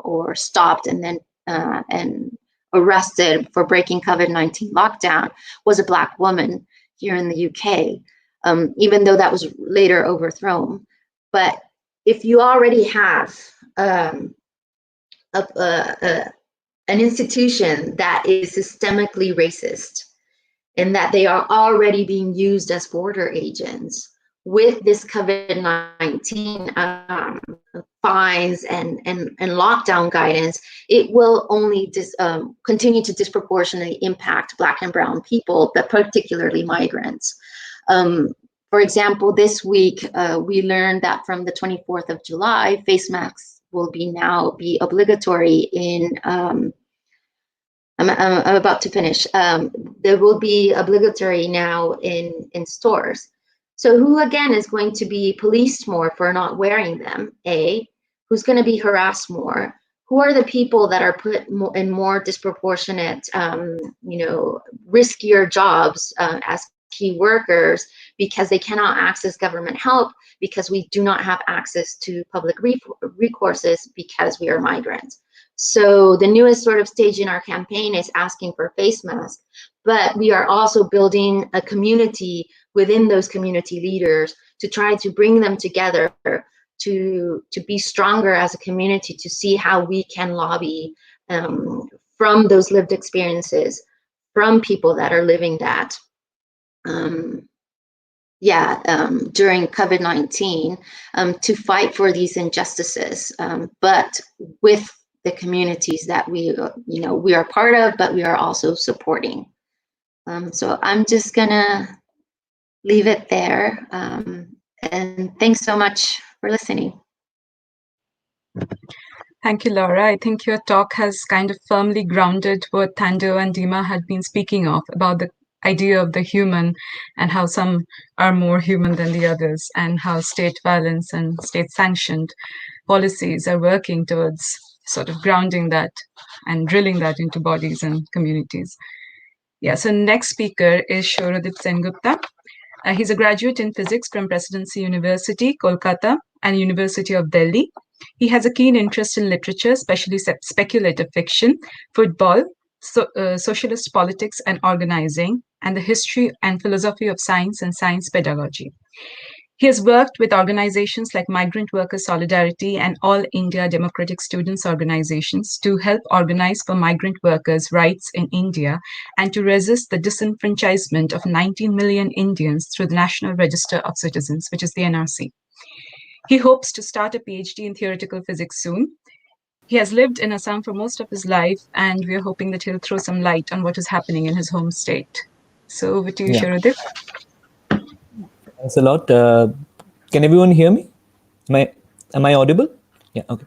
or stopped and then and arrested for breaking COVID-19 lockdown was a Black woman here in the UK, even though that was later overthrown. But if you already have an institution that is systemically racist, and that they are already being used as border agents, with this COVID-19 fines and lockdown guidance, it will only continue to disproportionately impact Black and Brown people, but particularly migrants. For example, this week, we learned that from the 24th of July, face masks will now be obligatory in, I'm about to finish. They will be obligatory now in stores. So who again is going to be policed more for not wearing them? A, who's going to be harassed more? Who are the people that are put in more disproportionate, riskier jobs as key workers because they cannot access government help, because we do not have access to public recourses because we are migrants. So the newest sort of stage in our campaign is asking for face masks, but we are also building a community within those community leaders to try to bring them together to be stronger as a community, to see how we can lobby from those lived experiences, from people that are living that during COVID-19, to fight for these injustices, but with the communities that we are part of, but we are also supporting. So I'm just gonna leave it there. And thanks so much for listening. Thank you, Laura. I think your talk has kind of firmly grounded what Thando and Dima had been speaking of about the idea of the human and how some are more human than the others, and how state violence and state sanctioned policies are working towards sort of grounding that and drilling that into bodies and communities. Yeah, so next speaker is Shorodip Sengupta. He's a graduate in physics from Presidency University, Kolkata, and University of Delhi. He has a keen interest in literature, especially speculative fiction, football, socialist politics and organizing, and the history and philosophy of science and science pedagogy. He has worked with organizations like Migrant Workers Solidarity and All India Democratic Students Organizations to help organize for migrant workers' rights in India and to resist the disenfranchisement of 19 million Indians through the National Register of Citizens, which is the NRC. He hopes to start a PhD in theoretical physics soon. He has lived in Assam for most of his life, and we are hoping that he'll throw some light on what is happening in his home state. So over to you, Shorodip. Thanks a lot. Can everyone hear me? Am I audible? Yeah, okay.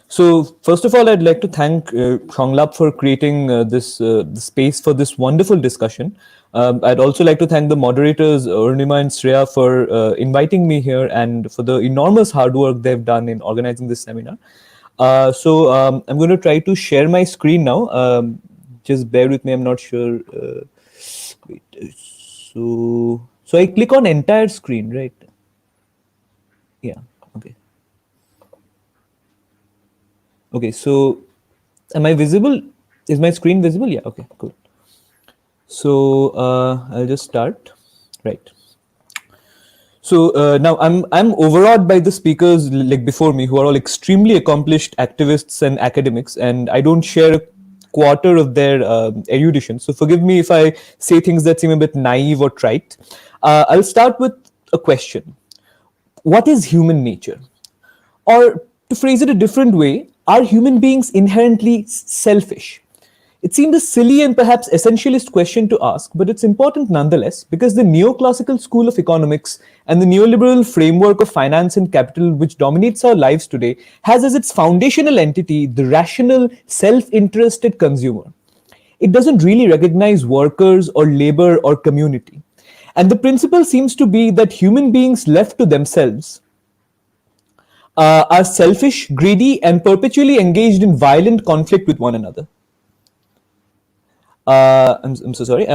So first of all, I'd like to thank Shonglap for creating this space for this wonderful discussion. I'd also like to thank the moderators, Arunima and Shreya, for inviting me here and for the enormous hard work they've done in organizing this seminar. I'm going to try to share my screen now. Just bear with me. I'm not sure. Wait. So I click on entire screen, right? Yeah. Okay. Okay. So am I visible? Is my screen visible? Yeah. Okay. Cool. So I'll just start. Right. So now I'm overawed by the speakers like before me, who are all extremely accomplished activists and academics, and I don't share a quarter of their erudition. So forgive me if I say things that seem a bit naive or trite. I'll start with a question: what is human nature? Or to phrase it a different way, are human beings inherently selfish? It seems a silly and perhaps essentialist question to ask, but it's important nonetheless because the neoclassical school of economics and the neoliberal framework of finance and capital, which dominates our lives today, has as its foundational entity the rational, self-interested consumer. It doesn't really recognize workers or labor or community. And the principle seems to be that human beings left to themselves are selfish, greedy, and perpetually engaged in violent conflict with one another. I'm so sorry.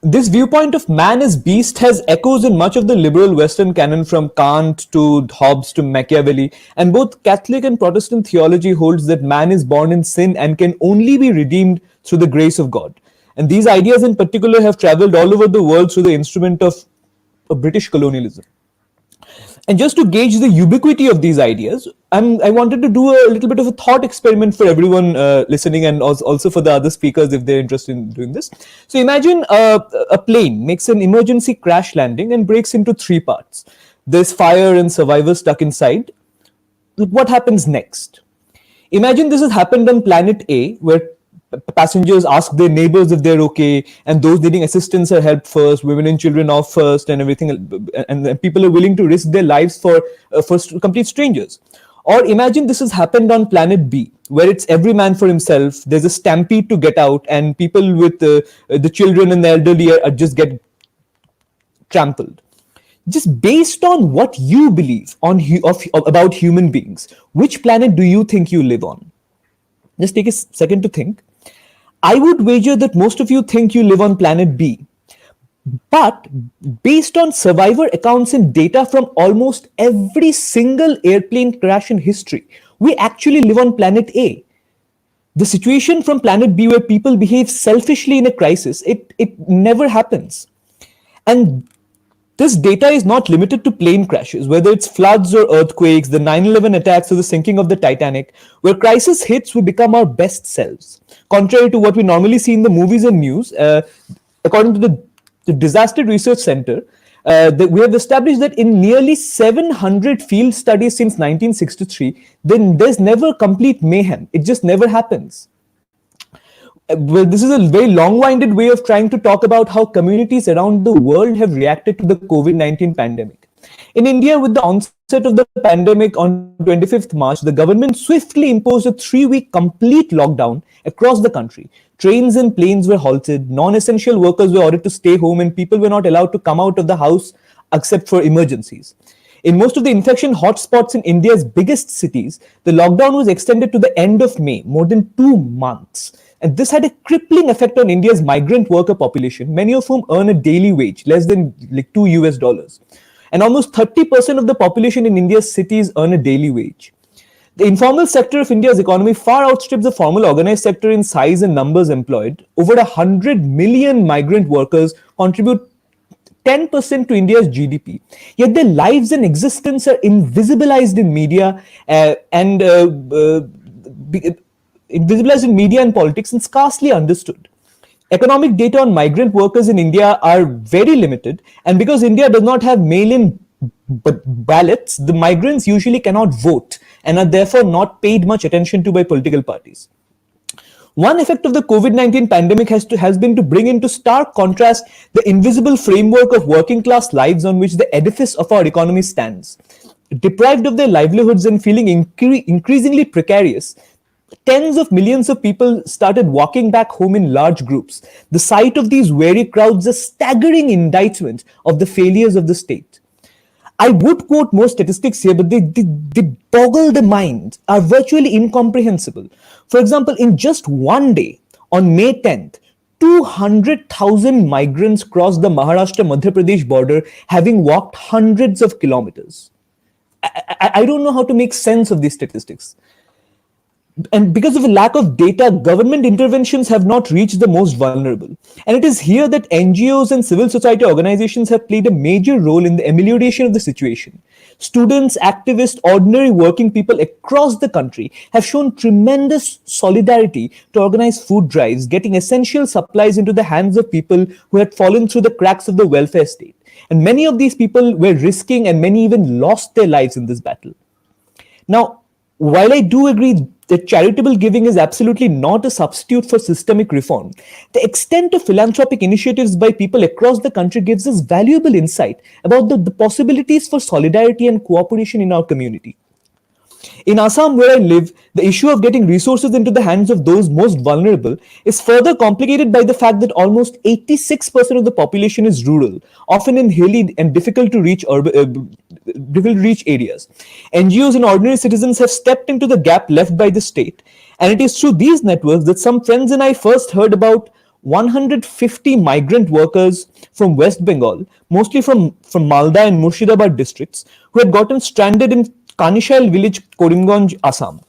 This viewpoint of man as beast has echoes in much of the liberal Western canon, from Kant to Hobbes to Machiavelli, and both Catholic and Protestant theology holds that man is born in sin and can only be redeemed through the grace of God. And these ideas in particular have traveled all over the world through the instrument of British colonialism. And just to gauge the ubiquity of these ideas, I wanted to do a little bit of a thought experiment for everyone listening, and also for the other speakers if they're interested in doing this. So imagine a plane makes an emergency crash landing and breaks into 3 parts. There's fire and survivors stuck inside. What happens next? Imagine this has happened on planet A, where passengers ask their neighbors if they're okay, and those needing assistance are helped first, women and children off first, and everything, and people are willing to risk their lives for complete strangers. Or imagine this has happened on planet B, where it's every man for himself. There's a stampede to get out, and people with the children and the elderly are just get trampled. Just based on what you believe about human beings, which planet do you think you live on? Just take a second to think. I would wager that most of you think you live on planet B. But based on survivor accounts and data from almost every single airplane crash in history, we actually live on planet A. The situation from planet B where people behave selfishly in a crisis, it never happens. And this data is not limited to plane crashes, whether it's floods or earthquakes, the 9/11 attacks or the sinking of the Titanic. Where crisis hits, we become our best selves. Contrary to what we normally see in the movies and news, according to the Disaster Research Center, we have established that in nearly 700 field studies since 1963, then there's never complete mayhem. It just never happens. Well, this is a very long-winded way of trying to talk about how communities around the world have reacted to the COVID-19 pandemic. In India, with the onset of the pandemic on 25th March, the government swiftly imposed a 3-week complete lockdown across the country. Trains and planes were halted, non-essential workers were ordered to stay home, and people were not allowed to come out of the house except for emergencies. In most of the infection hotspots in India's biggest cities, the lockdown was extended to the end of May, more than 2 months. And this had a crippling effect on India's migrant worker population, many of whom earn a daily wage, less than like $2. And almost 30% of the population in India's cities earn a daily wage. The informal sector of India's economy far outstrips the formal organized sector in size and numbers employed. Over 100 million migrant workers contribute 10% to India's GDP. Yet their lives and existence are invisibilized in media invisibilized in media and politics and scarcely understood. Economic data on migrant workers in India are very limited, and because India does not have mail-in ballots, the migrants usually cannot vote and are therefore not paid much attention to by political parties. One effect of the COVID-19 pandemic has been to bring into stark contrast the invisible framework of working class lives on which the edifice of our economy stands. Deprived of their livelihoods and feeling increasingly precarious, tens of millions of people started walking back home in large groups. The sight of these weary crowds is a staggering indictment of the failures of the state. I would quote more statistics here, but they boggle the mind, are virtually incomprehensible. For example, in just one day, on May 10th, 200,000 migrants crossed the Maharashtra-Madhya Pradesh border, having walked hundreds of kilometers. I don't know how to make sense of these statistics. And because of a lack of data, government interventions have not reached the most vulnerable. And it is here that NGOs and civil society organizations have played a major role in the amelioration of the situation. Students, activists, ordinary working people across the country have shown tremendous solidarity to organize food drives, getting essential supplies into the hands of people who had fallen through the cracks of the welfare state. And many of these people were risking, and many even lost their lives in this battle. Now, while I do agree that charitable giving is absolutely not a substitute for systemic reform, the extent of philanthropic initiatives by people across the country gives us valuable insight about the possibilities for solidarity and cooperation in our community. In Assam, where I live, the issue of getting resources into the hands of those most vulnerable is further complicated by the fact that almost 86% of the population is rural, often in hilly and difficult to reach areas. NGOs and ordinary citizens have stepped into the gap left by the state, and it is through these networks that some friends and I first heard about 150 migrant workers from West Bengal, mostly from Malda and Murshidabad districts, who had gotten stranded in Kanishal village, Karimganj, Assam.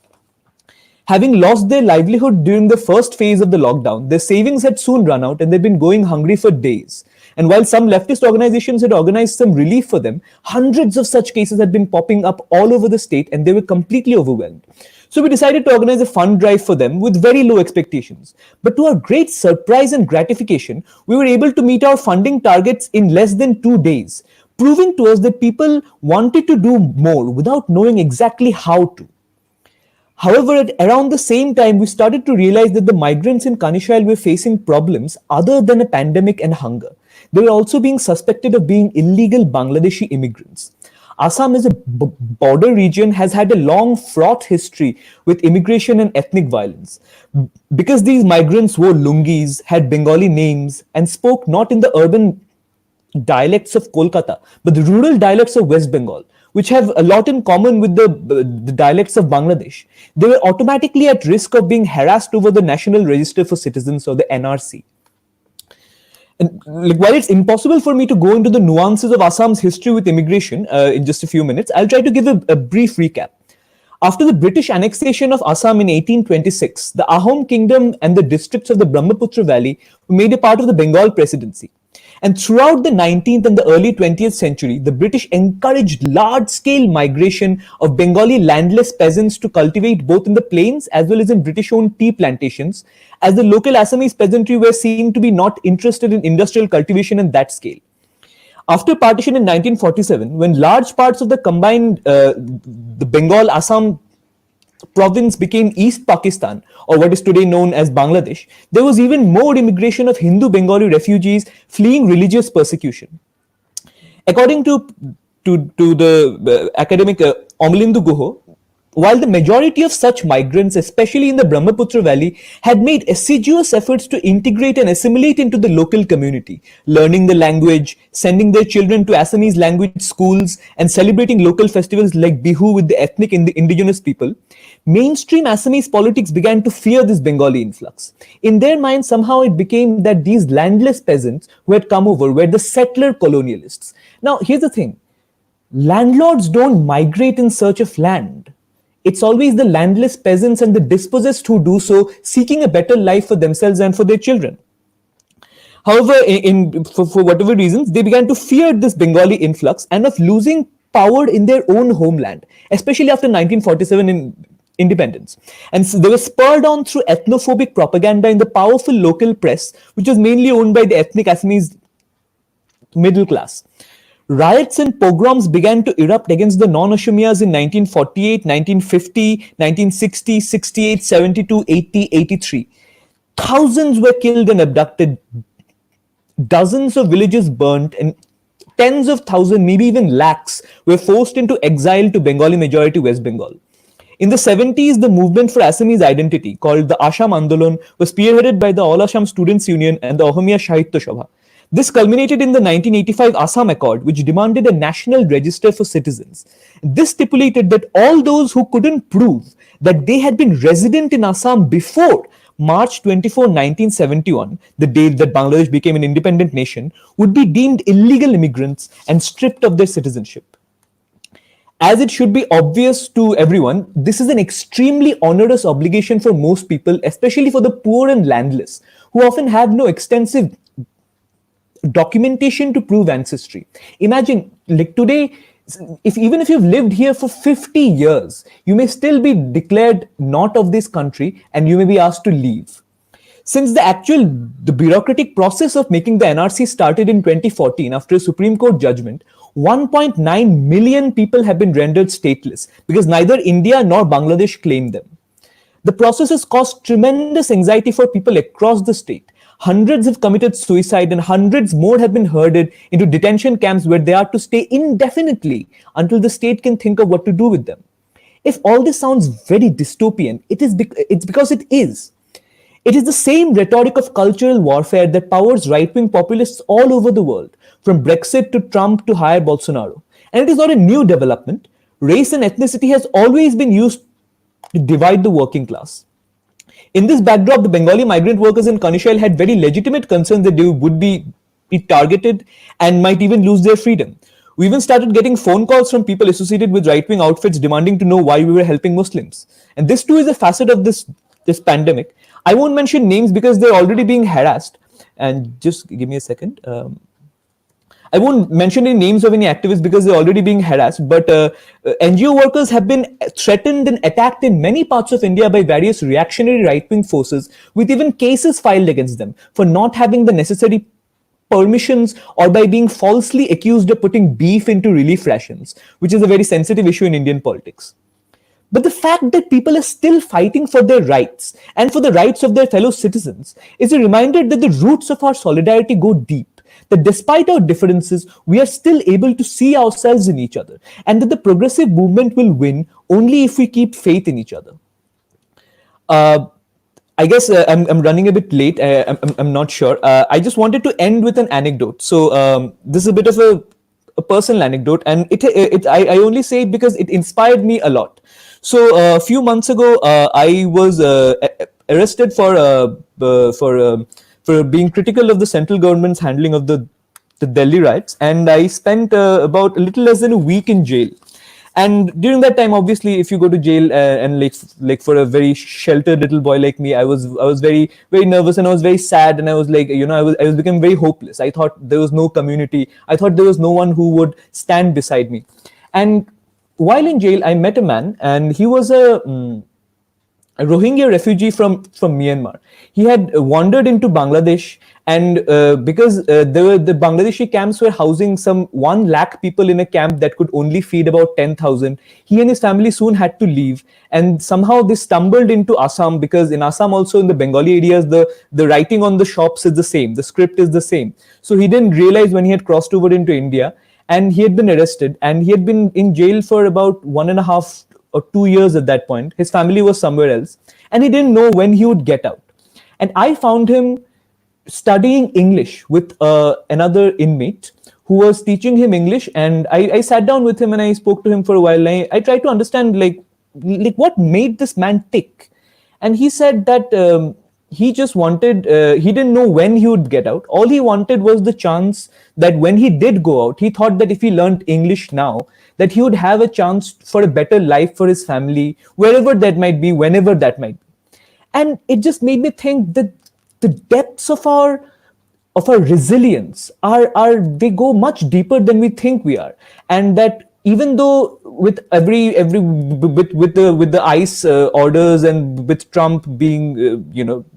Having lost their livelihood during the first phase of the lockdown, their savings had soon run out and they'd been going hungry for days. And while some leftist organizations had organized some relief for them, hundreds of such cases had been popping up all over the state and they were completely overwhelmed. So we decided to organize a fund drive for them with very low expectations. But to our great surprise and gratification, we were able to meet our funding targets in less than 2 days, proving to us that people wanted to do more without knowing exactly how to. However, at around the same time, we started to realize that the migrants in Kanishal were facing problems other than a pandemic and hunger. They were also being suspected of being illegal Bangladeshi immigrants. Assam as a border region has had a long fraught history with immigration and ethnic violence. Because these migrants wore lungis, had Bengali names, and spoke not in the urban dialects of Kolkata, but the rural dialects of West Bengal, which have a lot in common with the dialects of Bangladesh, they were automatically at risk of being harassed over the National Register for Citizens, or the NRC. And while it's impossible for me to go into the nuances of Assam's history with immigration in just a few minutes, I'll try to give a brief recap. After the British annexation of Assam in 1826, the Ahom kingdom and the districts of the Brahmaputra Valley were made a part of the Bengal Presidency. And throughout the 19th and the early 20th century, the British encouraged large-scale migration of Bengali landless peasants to cultivate both in the plains as well as in British-owned tea plantations, as the local Assamese peasantry were seen to be not interested in industrial cultivation in that scale. After partition in 1947, when large parts of the combined the Bengal-Assam province became East Pakistan, or what is today known as Bangladesh, there was even more immigration of Hindu Bengali refugees fleeing religious persecution. According to the academic Amalindu Guho, while the majority of such migrants, especially in the Brahmaputra Valley, had made assiduous efforts to integrate and assimilate into the local community, learning the language, sending their children to Assamese language schools, and celebrating local festivals like Bihu with the ethnic and the indigenous people, mainstream Assamese politics began to fear this Bengali influx. In their minds, somehow it became that these landless peasants who had come over were the settler colonialists. Now, here's the thing. Landlords don't migrate in search of land. It's always the landless peasants and the dispossessed who do so, seeking a better life for themselves and for their children. However, for whatever reasons, they began to fear this Bengali influx and of losing power in their own homeland, especially after 1947 independence. And so they were spurred on through ethnophobic propaganda in the powerful local press, which was mainly owned by the ethnic Assamese middle class. Riots and pogroms began to erupt against the non-Assamese in 1948, 1950, 1960, 68, 72, 80, 83. Thousands were killed and abducted. Dozens of villages burnt, and tens of thousands, maybe even lakhs, were forced into exile to Bengali majority West Bengal. In the 70s, the movement for Assamese identity, called the Assam Andolon, was spearheaded by the All Assam Students' Union and the Ohmiya Sahitya Sabha. This culminated in the 1985 Assam Accord, which demanded a national register for citizens. This stipulated that all those who couldn't prove that they had been resident in Assam before March 24, 1971, the day that Bangladesh became an independent nation, would be deemed illegal immigrants and stripped of their citizenship. As it should be obvious to everyone, this is an extremely onerous obligation for most people, especially for the poor and landless, who often have no extensive documentation to prove ancestry. Imagine, like today, even if you've lived here for 50 years, you may still be declared not of this country and you may be asked to leave. Since the bureaucratic process of making the NRC started in 2014 after a Supreme Court judgment, 1.9 million people have been rendered stateless because neither India nor Bangladesh claim them. The process has caused tremendous anxiety for people across the state. Hundreds have committed suicide and hundreds more have been herded into detention camps where they are to stay indefinitely until the state can think of what to do with them. If all this sounds very dystopian, it's because it is. It is the same rhetoric of cultural warfare that powers right-wing populists all over the world, from Brexit to Trump to higher Bolsonaro. And it is not a new development. Race and ethnicity has always been used to divide the working class. In this backdrop, the Bengali migrant workers in Kanishal had very legitimate concerns that they would be targeted and might even lose their freedom. We even started getting phone calls from people associated with right-wing outfits demanding to know why we were helping Muslims. And this too is a facet of this pandemic. I won't mention names because they're already being harassed. And just give me a second. I won't mention any names of any activists because they're already being harassed, but NGO workers have been threatened and attacked in many parts of India by various reactionary right-wing forces, with even cases filed against them for not having the necessary permissions or by being falsely accused of putting beef into relief rations, which is a very sensitive issue in Indian politics. But the fact that people are still fighting for their rights and for the rights of their fellow citizens is a reminder that the roots of our solidarity go deep, that despite our differences, we are still able to see ourselves in each other, and that the progressive movement will win only if we keep faith in each other. I guess I'm running a bit late. I'm not sure. I just wanted to end with an anecdote. So this is a bit of a personal anecdote, and I only say it because it inspired me a lot. So a few months ago, I was arrested for being critical of the central government's handling of the Delhi riots, and I spent about a little less than a week in jail. And during that time, obviously, if you go to jail and like for a very sheltered little boy like me, I was very, very nervous, and I was very sad, and I was like, I was becoming very hopeless. I thought there was no community. I thought there was no one who would stand beside me. And while in jail, I met a man, and he was a Rohingya refugee from Myanmar. He had wandered into Bangladesh, and because the Bangladeshi camps were housing some 1 lakh people in a camp that could only feed about 10,000, he and his family soon had to leave. And somehow they stumbled into Assam, because in Assam also, in the Bengali areas, the writing on the shops is the same, the script is the same. So he didn't realize when he had crossed over into India, and he had been arrested, and he had been in jail for about 1.5 or 2 years at that point. His family was somewhere else, and he didn't know when he would get out. And I found him studying English with another inmate who was teaching him English, and I sat down with him and I spoke to him for a while. And I tried to understand like what made this man tick. And he said that he just wanted, he didn't know when he would get out. All he wanted was the chance that when he did go out, he thought that if he learned English now, that he would have a chance for a better life for his family, wherever that might be, whenever that might be. And it just made me think that the depths of our resilience they go much deeper than we think we are. And that even though with the ICE orders, and with Trump being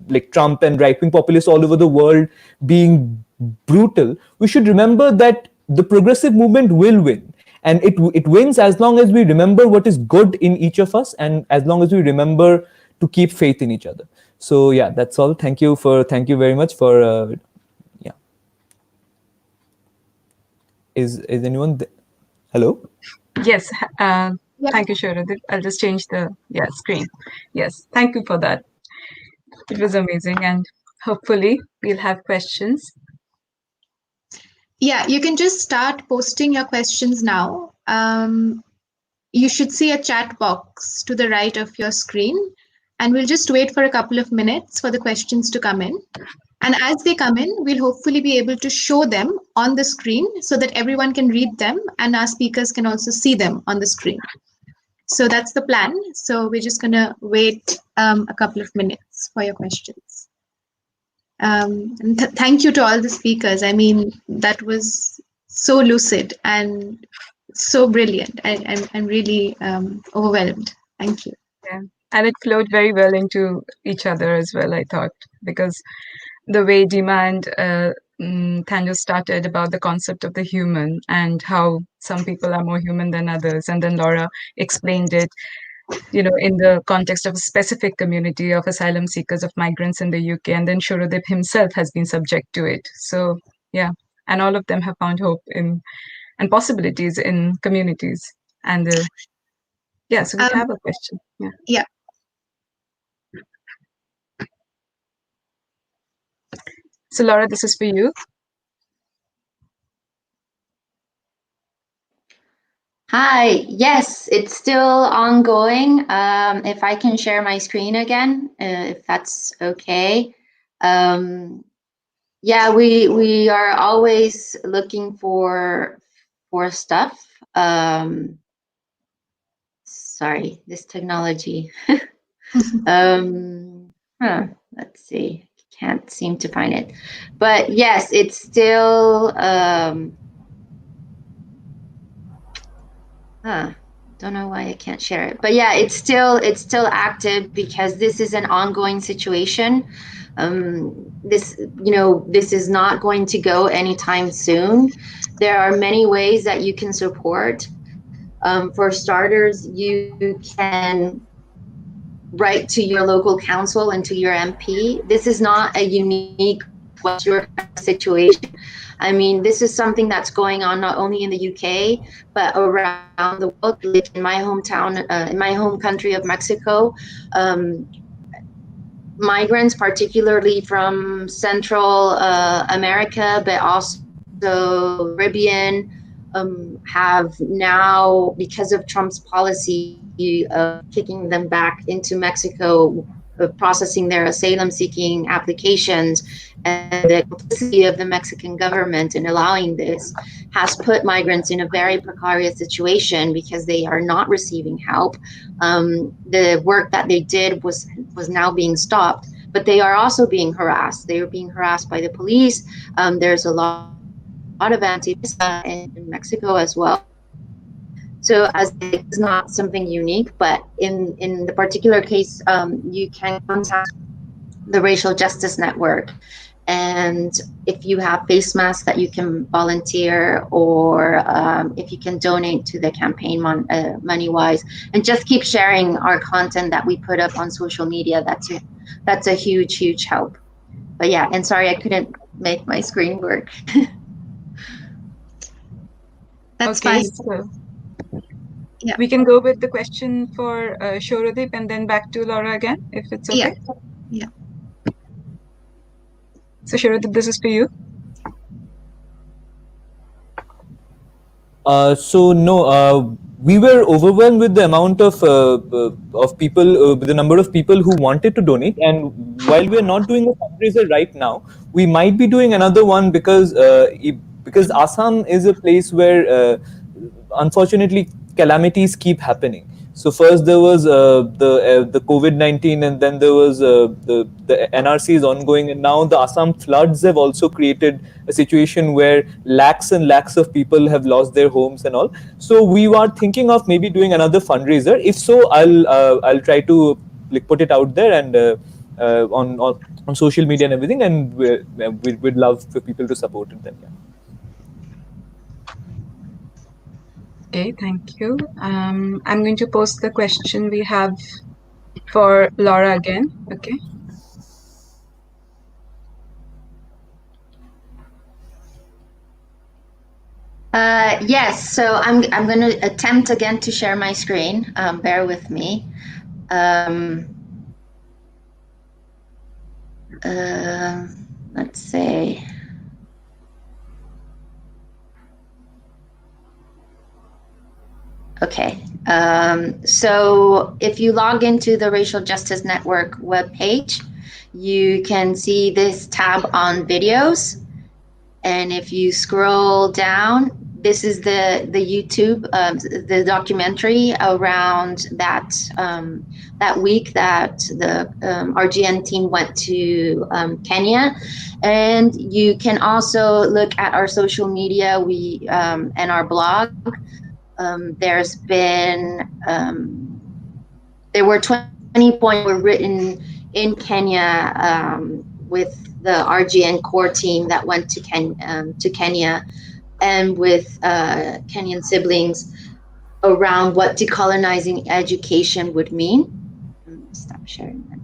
like Trump and right-wing populists all over the world being brutal, we should remember that the progressive movement will win, and it wins as long as we remember what is good in each of us, and as long as we remember to keep faith in each other. So yeah, that's all. Thank you very much for yeah. Is anyone hello? Yes. Thank you, Shorit. I'll just change the screen. Yes, thank you for that. It was amazing, and hopefully we'll have questions. Yeah, you can just start posting your questions now. You should see a chat box to the right of your screen, and we'll just wait for a couple of minutes for the questions to come in. And as they come in, we'll hopefully be able to show them on the screen so that everyone can read them and our speakers can also see them on the screen. So that's the plan. So we're just going to wait a couple of minutes for your questions. And thank you to all the speakers. I mean, that was so lucid and so brilliant. I'm really overwhelmed. Thank you. Yeah. And it flowed very well into each other as well, I thought, because the way Dima and Tanya started about the concept of the human and how some people are more human than others. And then Laura explained it, in the context of a specific community of asylum seekers, of migrants in the UK. And then Shorodip himself has been subject to it. So, yeah. And all of them have found hope and possibilities in communities. And so we have a question. Yeah. So Laura, this is for you. Hi, yes, it's still ongoing. If I can share my screen again, if that's okay. Yeah, we are always looking for stuff. Sorry, this technology. Let's see, can't seem to find it. But yes, it's still don't know why I can't share it, but yeah, it's still active because this is an ongoing situation. This is not going to go anytime soon. There are many ways that you can support. For starters, you can write to your local council and to your MP. This is not a unique what's your situation. I mean, this is something that's going on not only in the UK, but around the world. Like in my hometown, in my home country of Mexico, migrants, particularly from Central America, but also Caribbean, have now, because of Trump's policy of kicking them back into Mexico, processing their asylum-seeking applications, and the complicity of the Mexican government in allowing this has put migrants in a very precarious situation because they are not receiving help. The work that they did was now being stopped, but they are also being harassed. They are being harassed by the police. There's a lot of anti-visa in Mexico as well. So as it's not something unique, but in the particular case, you can contact the Racial Justice Network. And if you have face masks that you can volunteer, or if you can donate to the campaign money-wise, and just keep sharing our content that we put up on social media, that's a huge, huge help. But yeah, and sorry, I couldn't make my screen work. That's okay, fine. So yeah, we can go with the question for Shorodip and then back to Laura again, if it's okay. Yeah. So Shorodip, this is for you. We were overwhelmed with the amount of people, the number of people who wanted to donate. And while we are not doing a fundraiser right now, we might be doing another one because Assam is a place where, unfortunately, calamities keep happening. So first there was the COVID-19, and then there was the NRC is ongoing, and now the Assam floods have also created a situation where lakhs and lakhs of people have lost their homes and all. So we are thinking of maybe doing another fundraiser. If so, I'll try to put it out there and on social media and everything, and we'd love for people to support it then. Yeah. Okay, thank you. I'm going to post the question we have for Laura again. Okay. Yes, so I'm going to attempt again to share my screen. Bear with me. Let's say. Okay. So if you log into the Racial Justice Network webpage, you can see this tab on videos. And if you scroll down, this is the YouTube, the documentary around that that week that the RGN team went to Kenya. And you can also look at our social media and our blog. There's been, there were 20 points were written in Kenya with the RGN core team that went to Kenya and with Kenyan siblings around what decolonizing education would mean. Stop sharing that.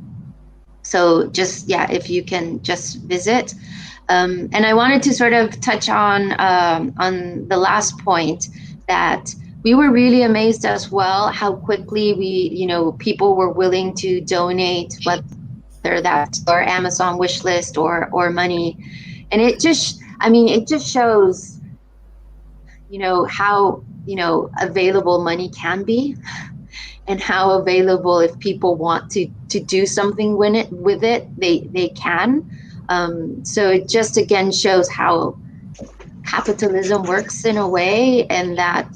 So just, yeah, if you can just visit. And I wanted to sort of touch on the last point, that we were really amazed as well how quickly people were willing to donate, whether that's our Amazon wish list or money. And it just shows, how, available money can be and how available, if people want to do something with it, they can. So it just again shows how capitalism works in a way, and that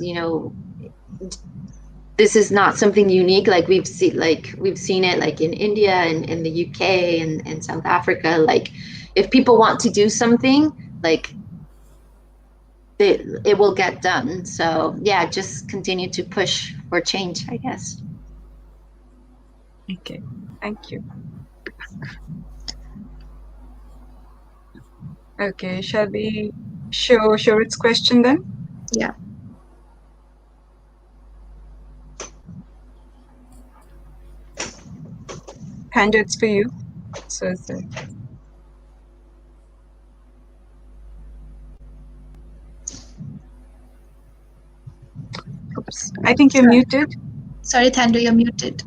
this is not something unique. Like we've seen it like in India and in the UK and South Africa. Like if people want to do something, like it will get done. So yeah, just continue to push for change, I guess. Okay, thank you. Okay, shall we show its question then? Yeah. Hand it's for you. So it's there. Oops, I think you're muted. Sorry, Thando, you're muted.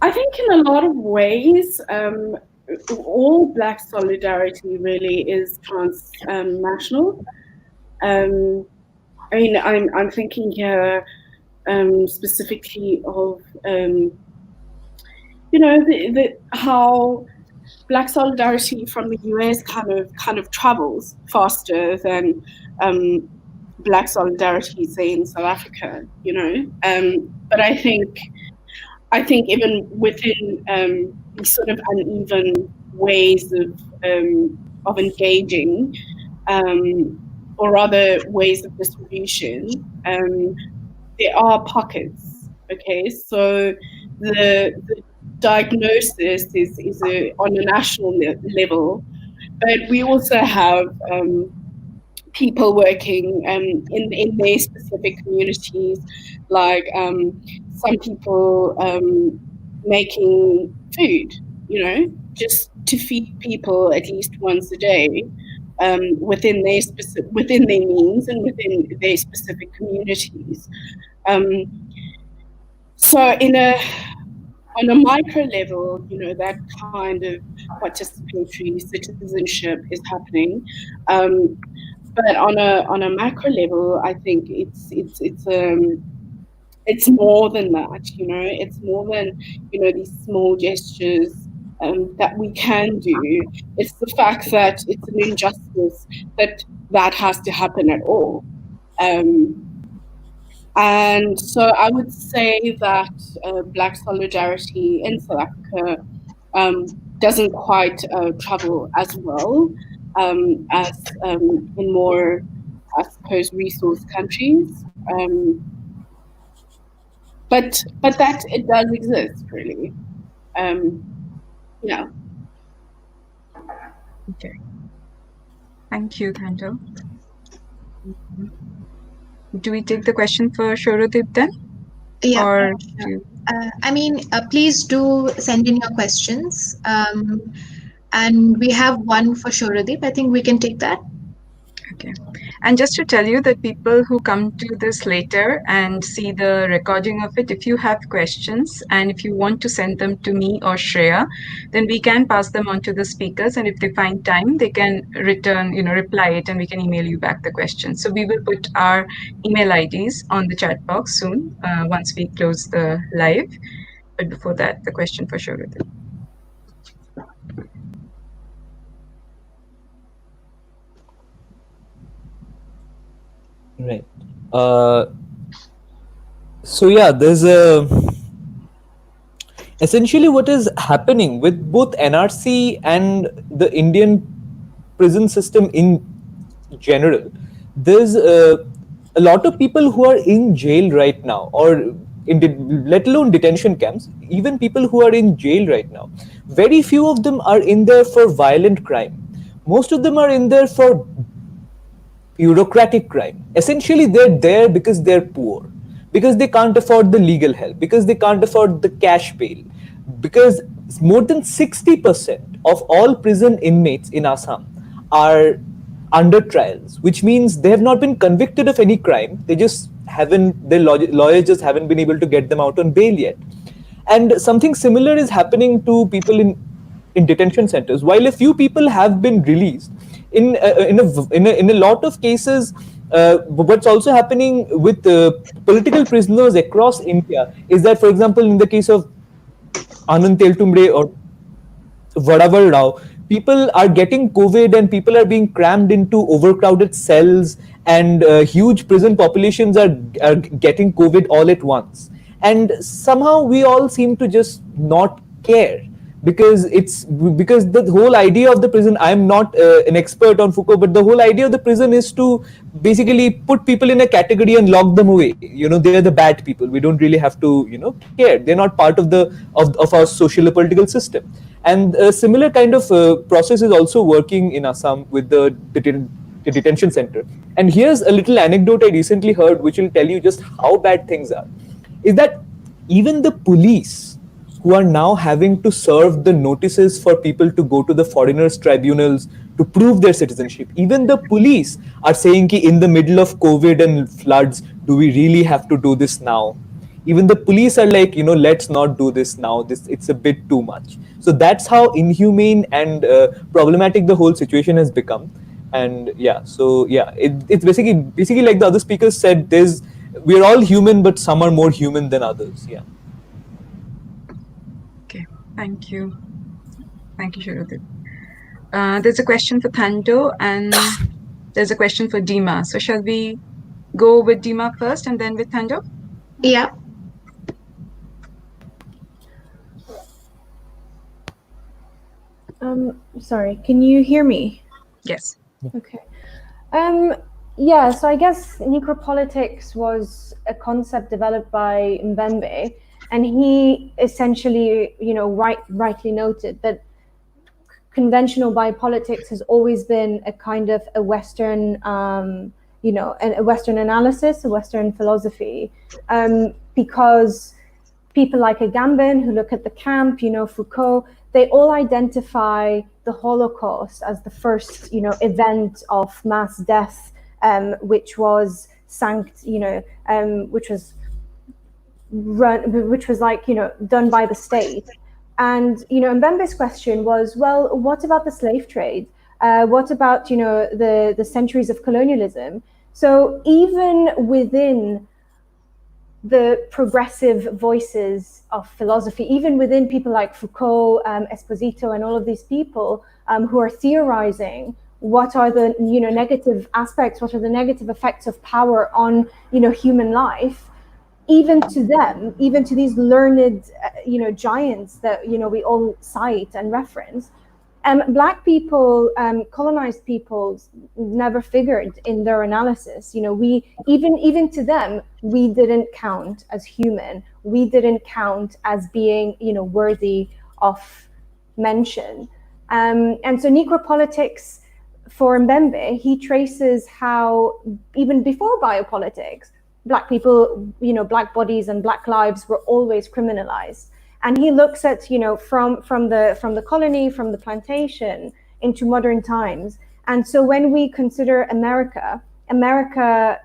I think in a lot of ways, all Black solidarity really is transnational. I mean, I'm thinking here specifically of how Black solidarity from the US kind of travels faster than Black solidarity, say, in South Africa. But I think even within these sort of uneven ways of engaging, or rather ways of distribution, there are pockets. Okay, so the diagnosis is on a national level, but we also have people working in their specific communities, like some people making food, just to feed people at least once a day, within their means and within their specific communities. So on a micro level, that kind of participatory citizenship is happening. But on a macro level, I think it's more than that. It's more than these small gestures that we can do. It's the fact that it's an injustice that has to happen at all. And so I would say that Black solidarity in South Africa doesn't quite travel as well as in more, I suppose, resource countries. But that it does exist, really. Yeah. Okay. Thank you, Thando. Do we take the question for Shorodip then? Yeah. Or please do send in your questions. And we have one for Shorodip. I think we can take that. Okay. And just to tell you that people who come to this later and see the recording of it, if you have questions and if you want to send them to me or Shreya, then we can pass them on to the speakers. And if they find time, they can return, reply it, and we can email you back the questions. So we will put our email IDs on the chat box soon, once we close the live. But before that, the question for Shorita. Right. So yeah, there's essentially what is happening with both NRC and the Indian prison system in general. There's a lot of people who are in jail right now, or let alone detention camps, even people who are in jail right now. Very few of them are in there for violent crime. Most of them are in there for bureaucratic crime. Essentially, they're there because they're poor, because they can't afford the legal help, because they can't afford the cash bail, because more than 60% of all prison inmates in Assam are under trials, which means they have not been convicted of any crime. They just haven't, their lawyers just haven't been able to get them out on bail yet. And something similar is happening to people in detention centers. While a few people have been released, in a lot of cases, what's also happening with political prisoners across India is that, for example, in the case of Anand Teltumbre or Vadavar Rao, people are getting COVID and people are being crammed into overcrowded cells, and huge prison populations are getting COVID all at once. And somehow we all seem to just not care, because the whole idea of the prison, I'm not an expert on Foucault, but the whole idea of the prison is to basically put people in a category and lock them away. They're the bad people. We don't really have to care. They're not part of our social political system. And a similar kind of process is also working in Assam with the detention center. And here's a little anecdote I recently heard, which will tell you just how bad things are. Is that even the police, who are now having to serve the notices for people to go to the foreigners tribunals to prove their citizenship, even the police are saying ki in the middle of COVID and floods, do we really have to do this now? Even the police are like, let's not do this now. It's a bit too much. So that's how inhumane and problematic the whole situation has become. And yeah, so yeah, it's basically like the other speakers said, we're all human, but some are more human than others. Yeah. Okay, thank you. Thank you, Shorita. There's a question for Thando and there's a question for Dima. So shall we go with Dima first and then with Thando? Yeah. Sorry, can you hear me? Yes. Okay. Yeah, so I guess necropolitics was a concept developed by Mbembe, and he essentially, rightly noted that conventional biopolitics has always been a kind of a Western, a Western analysis, a Western philosophy, because people like Agamben, who look at the camp, Foucault, they all identify the Holocaust as the first, event of mass death, which was which was like, done by the state. And, Mbembe's question was, well, what about the slave trade? What about, the centuries of colonialism? So even within the progressive voices of philosophy, even within people like Foucault, Esposito, and all of these people who are theorizing what are the negative aspects, what are the negative effects of power on human life, even to them, even to these learned giants that we all cite and reference, Black people, colonized peoples, never figured in their analysis. We even to them, we didn't count as human. We didn't count as being worthy of mention. And so necropolitics for Mbembe, he traces how even before biopolitics, Black people, Black bodies and Black lives were always criminalized. And he looks at, from the colony, from the plantation into modern times. And so when we consider America America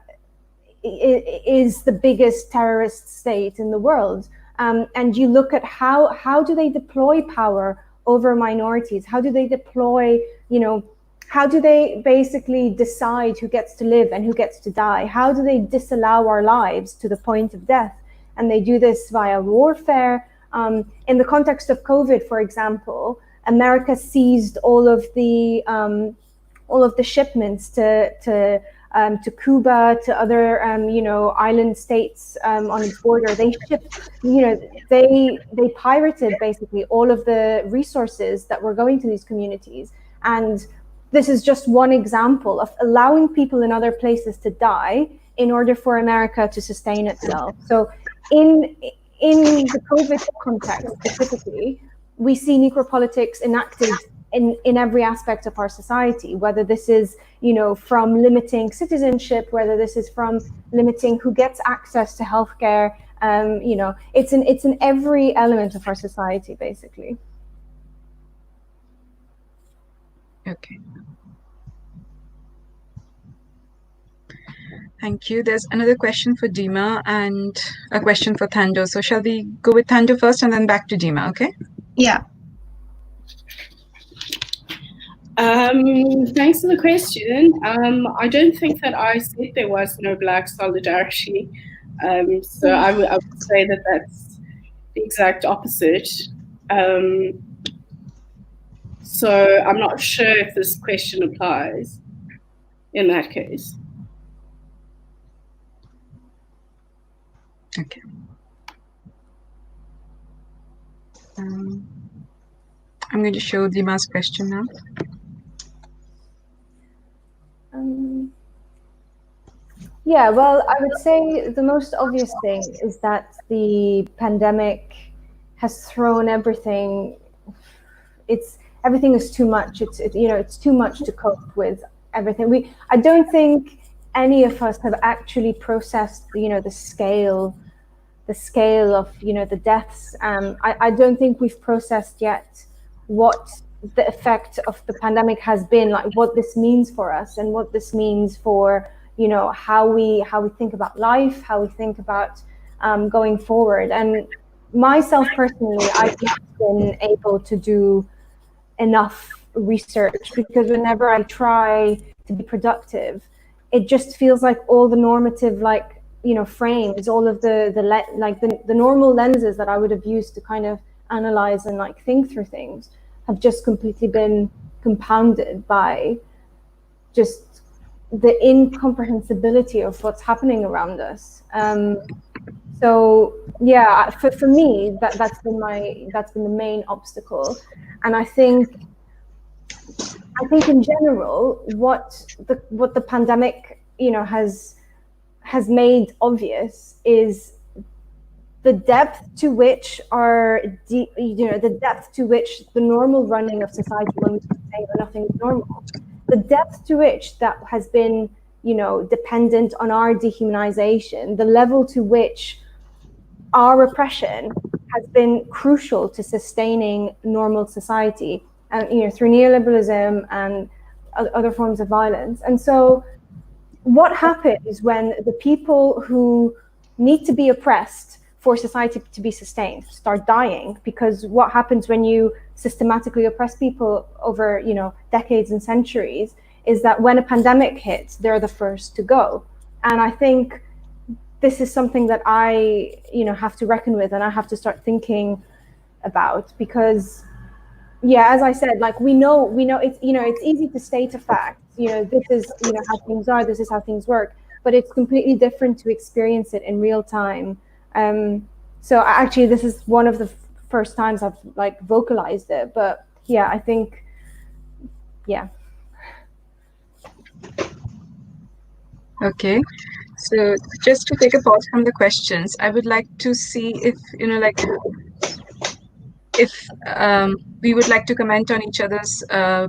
is the biggest terrorist state in the world. And you look at how do they deploy power over minorities? How do they deploy, how do they basically decide who gets to live and who gets to die? How do they disallow our lives to the point of death? And they do this via warfare. In the context of COVID, for example, America seized all of the shipments to Cuba, to other island states on its border. They shipped, they pirated basically all of the resources that were going to these communities. And this is just one example of allowing people in other places to die in order for America to sustain itself. So in the COVID context specifically, we see necropolitics enacted in every aspect of our society, whether this is, from limiting citizenship, whether this is from limiting who gets access to healthcare, it's in every element of our society, basically. Okay. Thank you. There's another question for Dima and a question for Thando. So shall we go with Thando first and then back to Dima, okay? Yeah. Thanks for the question. I don't think that I said there was no Black solidarity. So I would say that that's the exact opposite. So I'm not sure if this question applies in that case. Okay. I'm going to show Dima's question now. Yeah, well, I would say the most obvious thing is that the pandemic has thrown everything. Everything is too much. It's too much to cope with everything. I don't think any of us have actually processed, the scale of, the deaths. I don't think we've processed yet what the effect of the pandemic has been, like what this means for us and what this means for, how we think about life, how we think about going forward. And myself personally, I've not been able to do enough research, because whenever I try to be productive, it just feels like all the normative, frames, all of the normal lenses that I would have used to kind of analyze and think through things have just completely been compounded by just the incomprehensibility of what's happening around us. So yeah, for me, that's been the main obstacle. And I think in general, what the pandemic, has made obvious is the depth to which the depth to which the normal running of society, when we say that nothing is normal, the depth to which that has been, dependent on our dehumanization, the level to which our repression has been crucial to sustaining normal society, and through neoliberalism and other forms of violence. And so what happens when the people who need to be oppressed for society to be sustained start dying? Because what happens when you systematically oppress people over, decades and centuries, is that when a pandemic hits, they're the first to go. And I think this is something that I, have to reckon with, and I have to start thinking about, because, yeah, as I said, we know it's, it's easy to state a fact, this is, how things are, this is how things work, but it's completely different to experience it in real time. So actually, this is one of the first times I've vocalized it, but yeah, I think, yeah. Okay, so just to take a pause from the questions, I would like to see if, if we would like to comment on each other's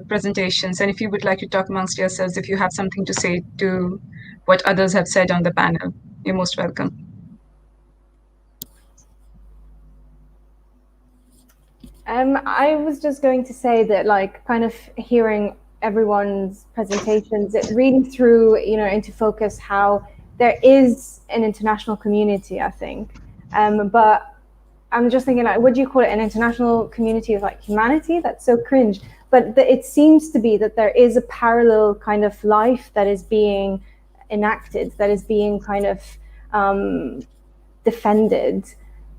presentations, and if you would like to talk amongst yourselves, if you have something to say to what others have said on the panel, you're most welcome. I was just going to say that, kind of hearing everyone's presentations, it really threw, into focus how there is an international community, I think. But I'm just thinking, like, what do you call it? An international community of like humanity? That's so cringe. But it seems to be that there is a parallel kind of life that is being enacted, that is being kind of defended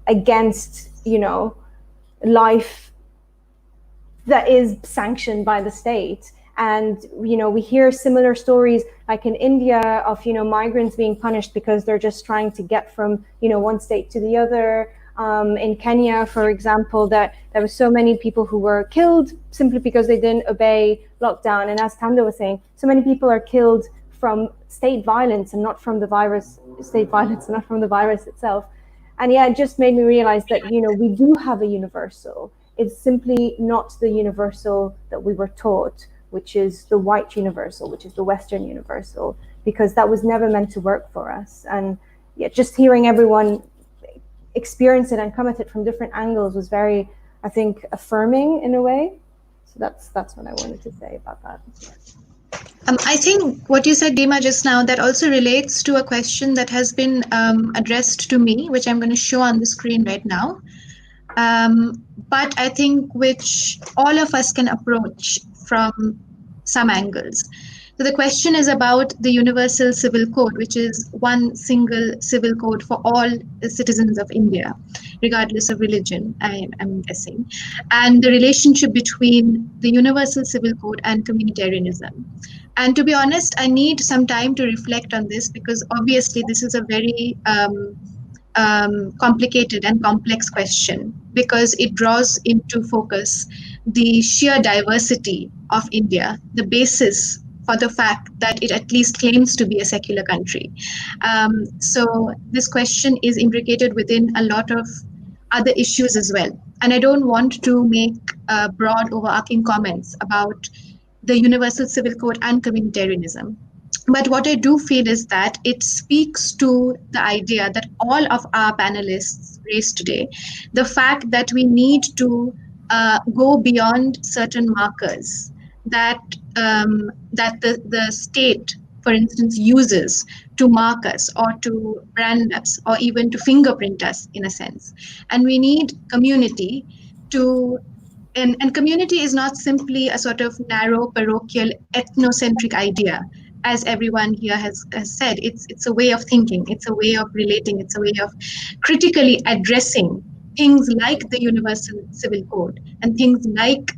against, life that is sanctioned by the state. And, we hear similar stories like in India of, migrants being punished because they're just trying to get from, one state to the other. In Kenya, for example, that there were so many people who were killed simply because they didn't obey lockdown. And as Tando was saying, so many people are killed from state violence and not from the virus, itself. And yeah, it just made me realize that, we do have a universal. It's simply not the universal that we were taught, which is the white universal, which is the Western universal, because that was never meant to work for us. And yeah, just hearing everyone experience it and come at it from different angles was very, I think, affirming in a way. So that's what I wanted to say about that. I think what you said, Dima, just now, that also relates to a question that has been addressed to me, which I'm going to show on the screen right now. But I think which all of us can approach from some angles. So the question is about the Universal Civil Code, which is one single civil code for all the citizens of India, regardless of religion, I'm guessing, and the relationship between the Universal Civil Code and communitarianism. And to be honest, I need some time to reflect on this, because obviously this is a very complicated and complex question, because it draws into focus the sheer diversity of India, the basis for the fact that it at least claims to be a secular country. So this question is imbricated within a lot of other issues as well. And I don't want to make broad overarching comments about the Universal Civil Code and communitarianism. But what I do feel is that it speaks to the idea that all of our panelists raised today, the fact that we need to go beyond certain markers that the state, for instance, uses to mark us or to brand us or even to fingerprint us in a sense. And we need community to, and community is not simply a sort of narrow, parochial, ethnocentric idea, as everyone here has said. It's a way of thinking, it's a way of relating, it's a way of critically addressing things like the Universal Civil Code and things like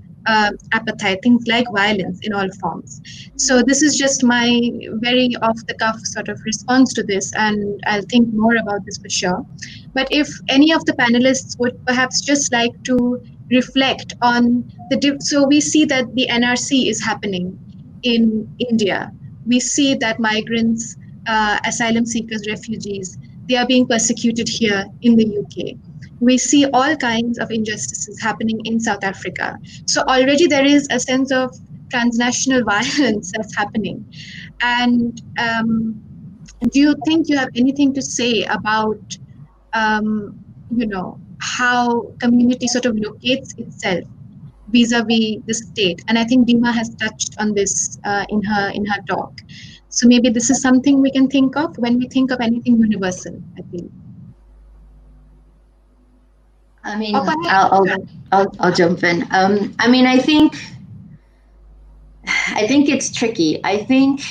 appetite, things like violence in all forms. So this is just my very off-the-cuff sort of response to this, and I'll think more about this for sure. But if any of the panelists would perhaps just like to reflect on so we see that the NRC is happening in India. We see that migrants, asylum seekers, refugees, they are being persecuted here in the UK. We see all kinds of injustices happening in South Africa. So already there is a sense of transnational violence that's happening. And do you think you have anything to say about, how community sort of locates itself vis-a-vis the state? And I think Dima has touched on this in her talk. So maybe this is something we can think of when we think of anything universal, I feel. I mean, I'll jump in. I mean, I think it's tricky. I think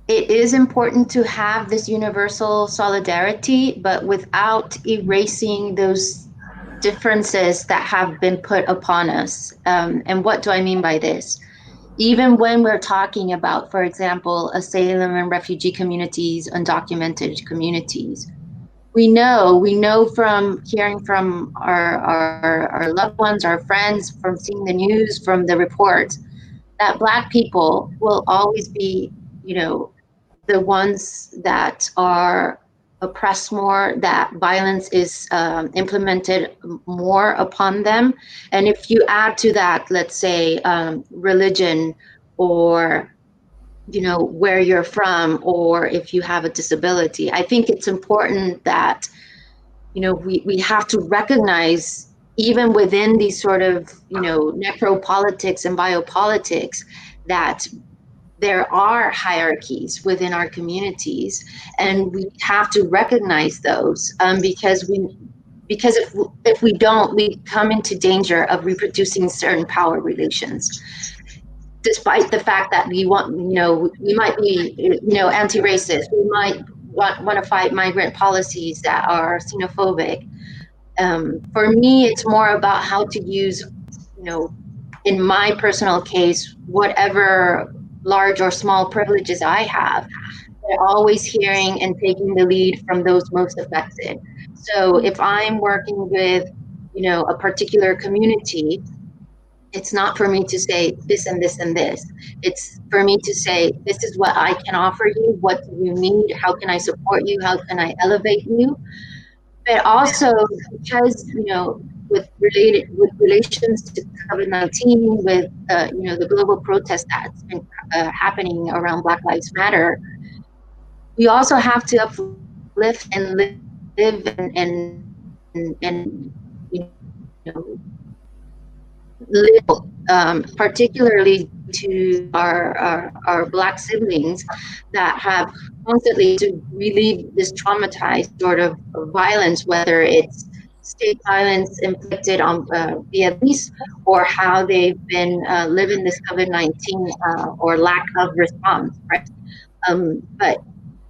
it is important to have this universal solidarity, but without erasing those differences that have been put upon us. And what do I mean by this? Even when we're talking about, for example, asylum and refugee communities, undocumented communities, we know from hearing from our loved ones, our friends, from seeing the news, from the reports, that Black people will always be, the ones that are oppressed more, that violence is implemented more upon them. And if you add to that, let's say, religion, or where you're from, or if you have a disability, I think it's important that we have to recognize even within these sort of, necropolitics and biopolitics, that there are hierarchies within our communities, and we have to recognize those, because if we don't, we come into danger of reproducing certain power relations. Despite the fact that we might be, anti-racist, we might want to fight migrant policies that are xenophobic. For me, it's more about how to use, in my personal case, whatever large or small privileges I have, they're always hearing and taking the lead from those most affected. So if I'm working with, a particular community, it's not for me to say this and this and this. It's for me to say, this is what I can offer you. What do you need? How can I support you? How can I elevate you? But also, because, with relations to COVID-19, with the global protest that's been happening around Black Lives Matter, we also have to uplift and live and live, particularly to our Black siblings that have constantly to relieve this traumatized sort of violence, whether it's state violence inflicted on via police, or how they've been living this COVID-19 or lack of response, right? But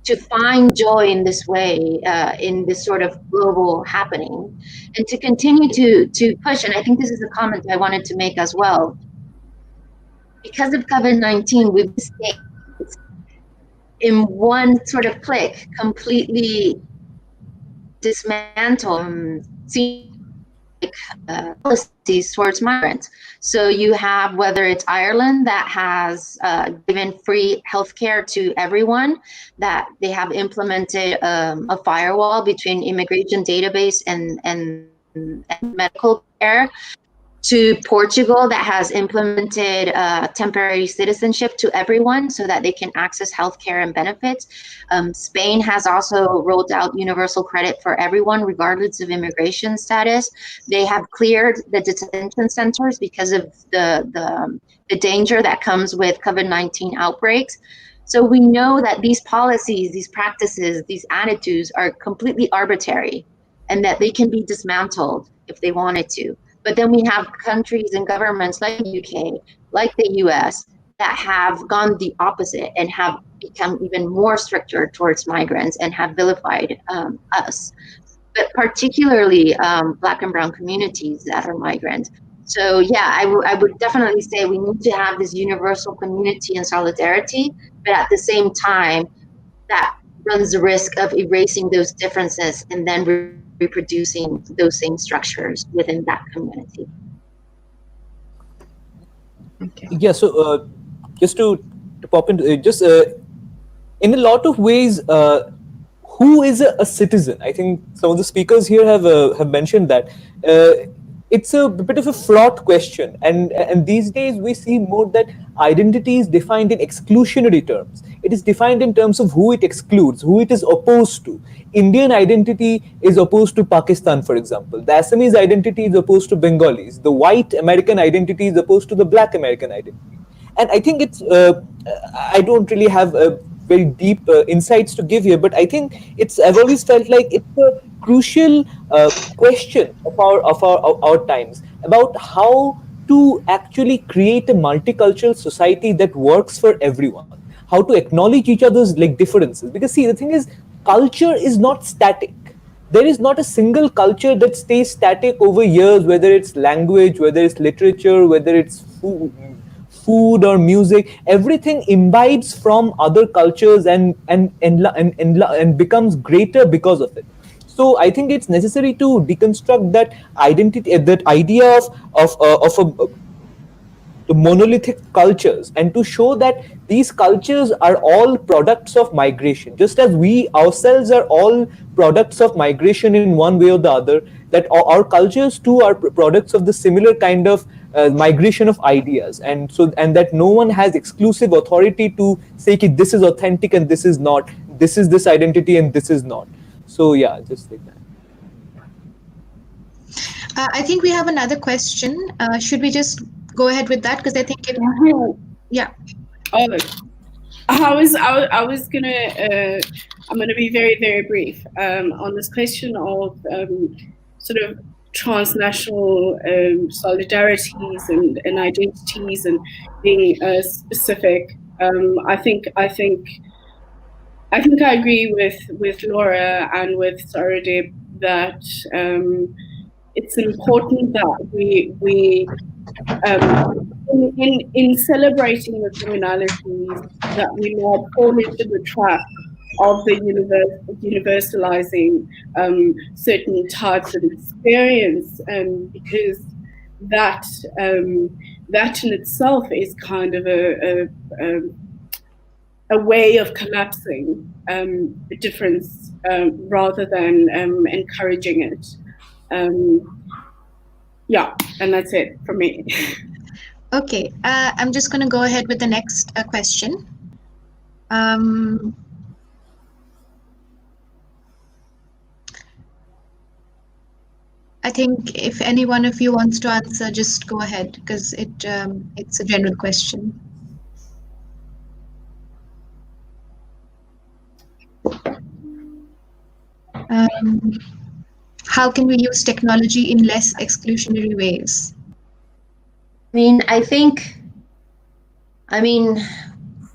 to find joy in this way, in this sort of global happening, and to continue to push, and I think this is a comment I wanted to make as well, because of COVID-19, we've stayed in one sort of click, completely dismantle policies towards migrants. So you have, whether it's Ireland that has given free healthcare to everyone, that they have implemented a firewall between immigration database and medical care, to Portugal that has implemented temporary citizenship to everyone so that they can access healthcare and benefits. Spain has also rolled out universal credit for everyone, regardless of immigration status. They have cleared the detention centers because of the danger that comes with COVID-19 outbreaks. So we know that these policies, these practices, these attitudes are completely arbitrary, and that they can be dismantled if they wanted to. But then we have countries and governments like the UK, like the US, that have gone the opposite and have become even more stricter towards migrants and have vilified us, but particularly Black and Brown communities that are migrant. So yeah, I would definitely say we need to have this universal community and solidarity, but at the same time, that runs the risk of erasing those differences and then reproducing those same structures within that community. Okay. Yeah, so just to pop into in a lot of ways, who is a citizen? I think some of the speakers here have mentioned that it's a bit of a fraught question, and these days we see more that identity is defined in exclusionary terms. It is defined in terms of who it excludes, who it is opposed to. Indian identity is opposed to Pakistan, for example. The Assamese identity is opposed to Bengalis. The white American identity is opposed to the Black American identity. And I think it's I don't really have very deep insights to give here, but I think I've always felt like it's a crucial question of our times, about how to actually create a multicultural society that works for everyone, how to acknowledge each other's like differences. Because see, the thing is, culture is not static. There is not a single culture that stays static over years, whether it's language, whether it's literature, whether it's food or music. Everything imbibes from other cultures and becomes greater because of it. So I think it's necessary to deconstruct that identity, that idea of the monolithic cultures, and to show that these cultures are all products of migration, just as we ourselves are all products of migration in one way or the other, that our cultures too are products of the similar kind of migration of ideas, and that no one has exclusive authority to say that this is authentic and this is not, this is this identity and this is not. So yeah, just like that. I think we have another question. Should we just go ahead with that? Because I think it, yeah. Oh, I'm gonna be very, very brief on this question of sort of transnational solidarities and identities and being specific. I think I agree with Laura and with Saradib that it's important that we in celebrating the communalities, that we not fall into the trap of the universalizing certain types of experience, because that in itself is kind of a way of collapsing the difference rather than encouraging it. Yeah, and that's it for me. Okay, I'm just going to go ahead with the next question. I think if any one of you wants to answer, just go ahead, because it's a general question. How can we use technology in less exclusionary ways? I mean,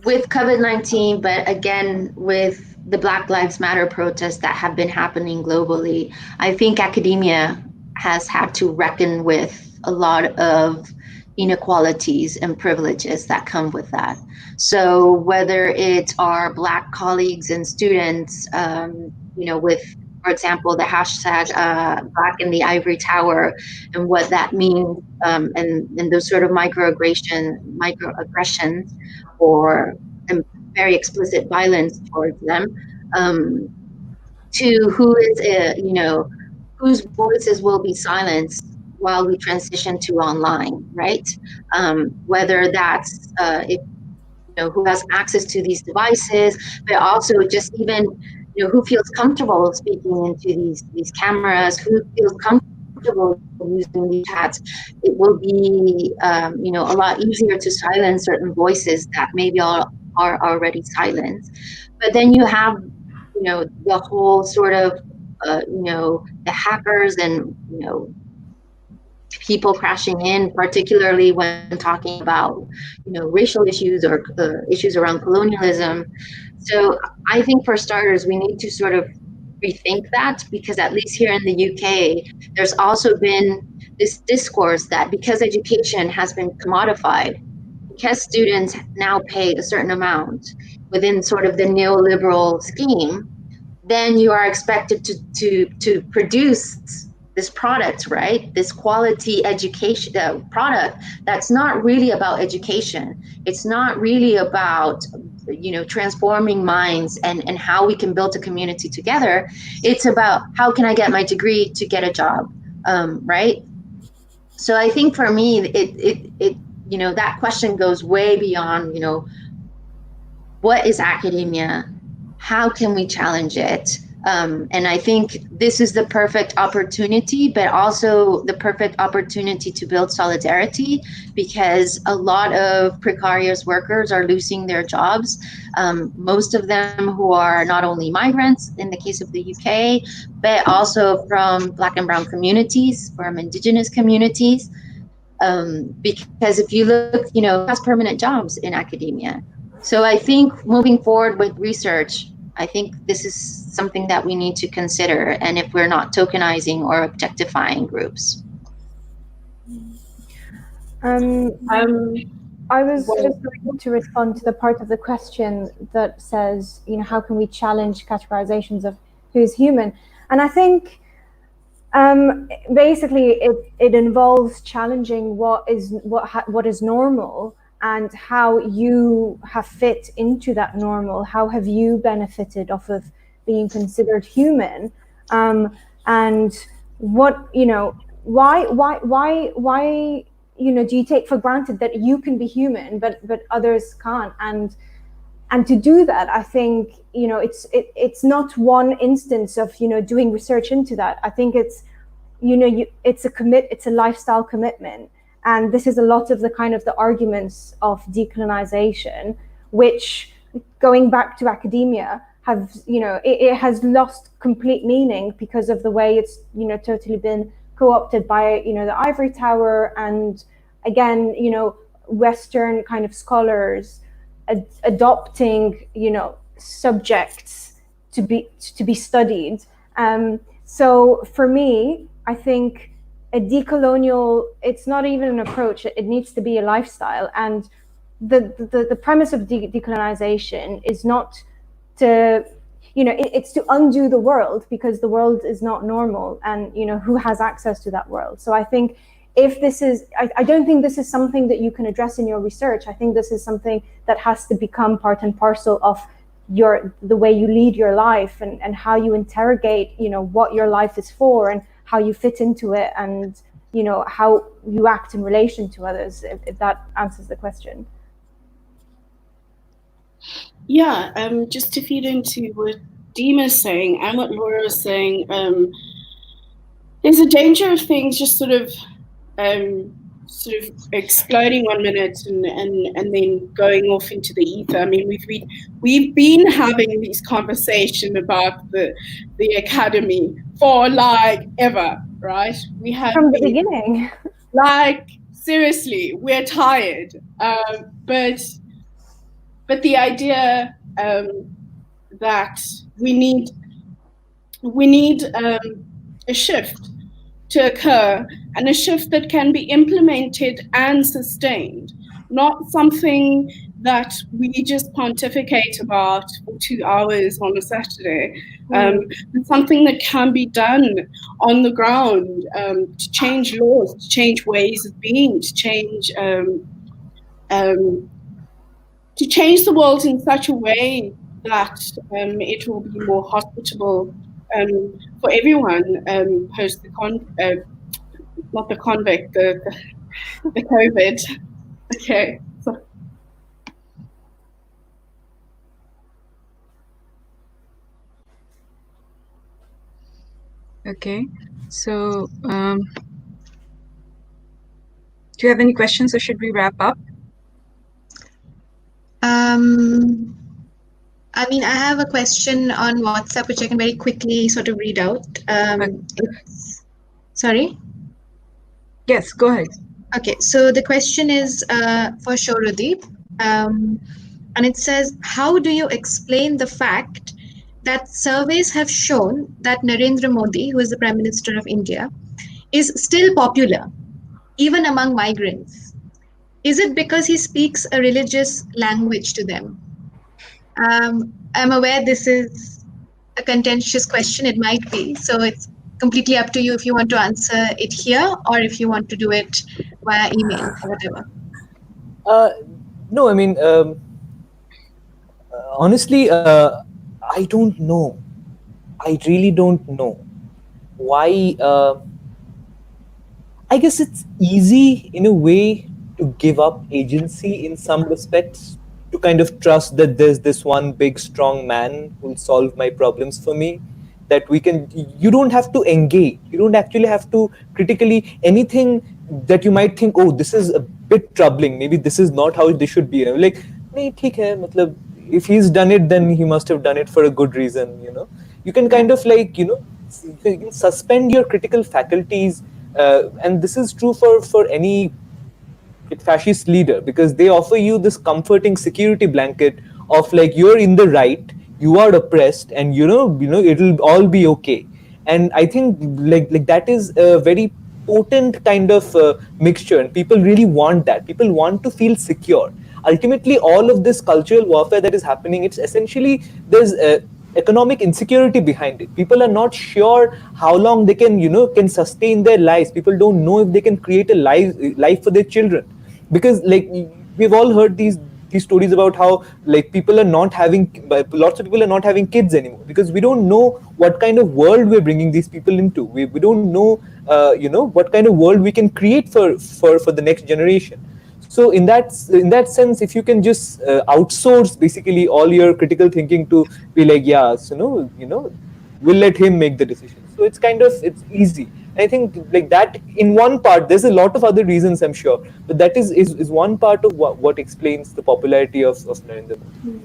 with COVID-19, but again, with the Black Lives Matter protests that have been happening globally, I think academia has had to reckon with a lot of inequalities and privileges that come with that. So whether it's our Black colleagues and students, with, for example, the hashtag Black in the Ivory Tower and what that means, and those sort of microaggressions or very explicit violence towards them, to who is, whose voices will be silenced while we transition to online, right? Whether that's who has access to these devices, but also just even who feels comfortable speaking into these cameras, who feels comfortable using these chats. It will be a lot easier to silence certain voices that maybe are already silenced. But then you have the whole sort of the hackers and people crashing in, particularly when talking about racial issues or issues around colonialism. So I think for starters, we need to sort of rethink that, because at least here in the UK, there's also been this discourse that because education has been commodified, because students now pay a certain amount within sort of the neoliberal scheme, then you are expected to produce this product, right? This quality education product that's not really about education. It's not really about transforming minds and how we can build a community together. It's about how can I get my degree to get a job, right? So I think for me, it that question goes way beyond what is academia, how can we challenge it. And I think this is the perfect opportunity, but also the perfect opportunity to build solidarity, because a lot of precarious workers are losing their jobs. Most of them who are not only migrants in the case of the UK, but also from Black and Brown communities, from Indigenous communities. Because if you look, has permanent jobs in academia. So I think moving forward with research, I think this is something that we need to consider, and if we're not tokenizing or objectifying groups. I was just going to respond to the part of the question that says, how can we challenge categorizations of who's human? And I think basically it involves challenging what is normal, and how you have fit into that normal. How have you benefited off of being considered human? And what, why, do you take for granted that you can be human, but others can't? And to do that, I think, it's not one instance of, doing research into that. I think it's it's a lifestyle commitment. And this is a lot of the arguments of decolonization, which, going back to academia, have, it has lost complete meaning because of the way it's, totally been co-opted by, the ivory tower, and again, Western kind of scholars adopting, subjects to be studied. So for me, I think a decolonial, it's not even an approach, it needs to be a lifestyle. And the premise of decolonization is not to, it's to undo the world, because the world is not normal, and who has access to that world. So I think if this is, I don't think this is something that you can address in your research. I think this is something that has to become part and parcel of the way you lead your life, and how you interrogate, what your life is for, and how you fit into it, and how you act in relation to others, if that answers the question. Yeah, just to feed into what Dima's saying and what Laura was saying, there's a danger of things just sort of exploding 1 minute and then going off into the ether. I mean, we've been having these conversations about the academy for like ever, right? We have from the beginning. Like, seriously, we're tired. But the idea that we need a shift to occur, and a shift that can be implemented and sustained, not something that we just pontificate about for 2 hours on a Saturday, but something that can be done on the ground, to change laws, to change ways of being, to change the world in such a way that it will be more hospitable for everyone post not the convict, the COVID. Okay. So. Okay. So, do you have any questions, or should we wrap up? I mean, I have a question on WhatsApp, which I can very quickly sort of read out. Sorry? Yes, go ahead. Okay, so the question is for Shorudeep, and it says, how do you explain the fact that surveys have shown that Narendra Modi, who is the Prime Minister of India, is still popular, even among migrants? Is it because he speaks a religious language to them? I'm aware this is a contentious question, it might be, so it's completely up to you if you want to answer it here, or if you want to do it via email or whatever. No, I mean, honestly, I don't know. I really don't know why. I guess it's easy in a way to give up agency in some respects, to kind of trust that there's this one big strong man who'll solve my problems for me, that you don't have to engage, you don't actually have to critically anything that you might think, oh, this is a bit troubling, maybe this is not how this should be, like, nahi, theek hai, matlab, if he's done it, then he must have done it for a good reason, you can kind of like, you can suspend your critical faculties, and this is true for any fascist leader, because they offer you this comforting security blanket of like, you're in the right, you are oppressed, and it'll all be okay. And I think like that is a very potent kind of mixture, and people really want that. People want to feel secure. Ultimately, all of this cultural warfare that is happening, it's essentially, there's economic insecurity behind it. People are not sure how long they can sustain their lives. People don't know if they can create a life for their children, because like we've all heard these stories about how like lots of people are not having kids anymore, because we don't know what kind of world we're bringing these people into. We don't know what kind of world we can create for the next generation. So in that sense, if you can just outsource basically all your critical thinking to be like, yeah, so we'll let him make the decision. So it's easy. And I think like that in one part, there's a lot of other reasons I'm sure, but that is one part of what explains the popularity of Narendra Modi.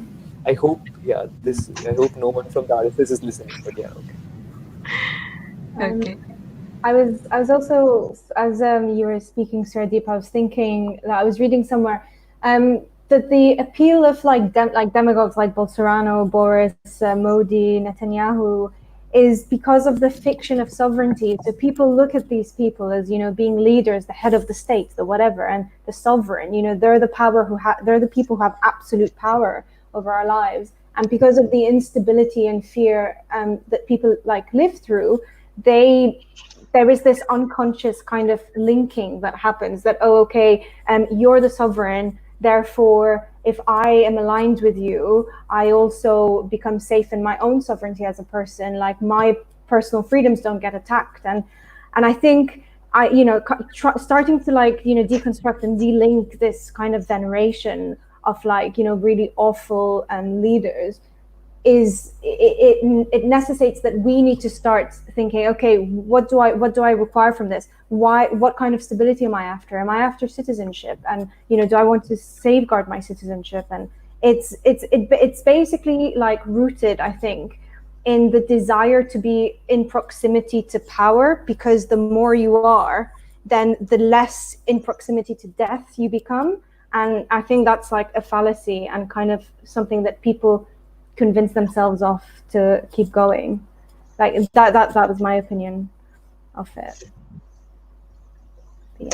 I hope no one from the RSS is listening, but yeah, okay. Okay. I was also, as you were speaking, Sardeep, I was thinking that I was reading somewhere that the appeal of like demagogues like Bolsonaro, Boris, Modi, Netanyahu is because of the fiction of sovereignty. So people look at these people as, you know, being leaders, the head of the state, the whatever, and the sovereign. You know, they're the people who have absolute power over our lives. And because of the instability and fear that people like live through, there is this unconscious kind of linking that happens that, oh, okay, you're the sovereign, therefore, if I am aligned with you, I also become safe in my own sovereignty as a person, like my personal freedoms don't get attacked. And I think starting to deconstruct and de-link this kind of veneration of really awful leaders it necessitates that we need to start thinking, okay, what do I require from this? What kind of stability am I after? Am I after citizenship? And do I want to safeguard my citizenship? And it's basically like rooted, I think, in the desire to be in proximity to power, because the more you are, then the less in proximity to death you become. And I think that's like a fallacy and kind of something that people convince themselves of to keep going. Like that was my opinion of it. Yeah.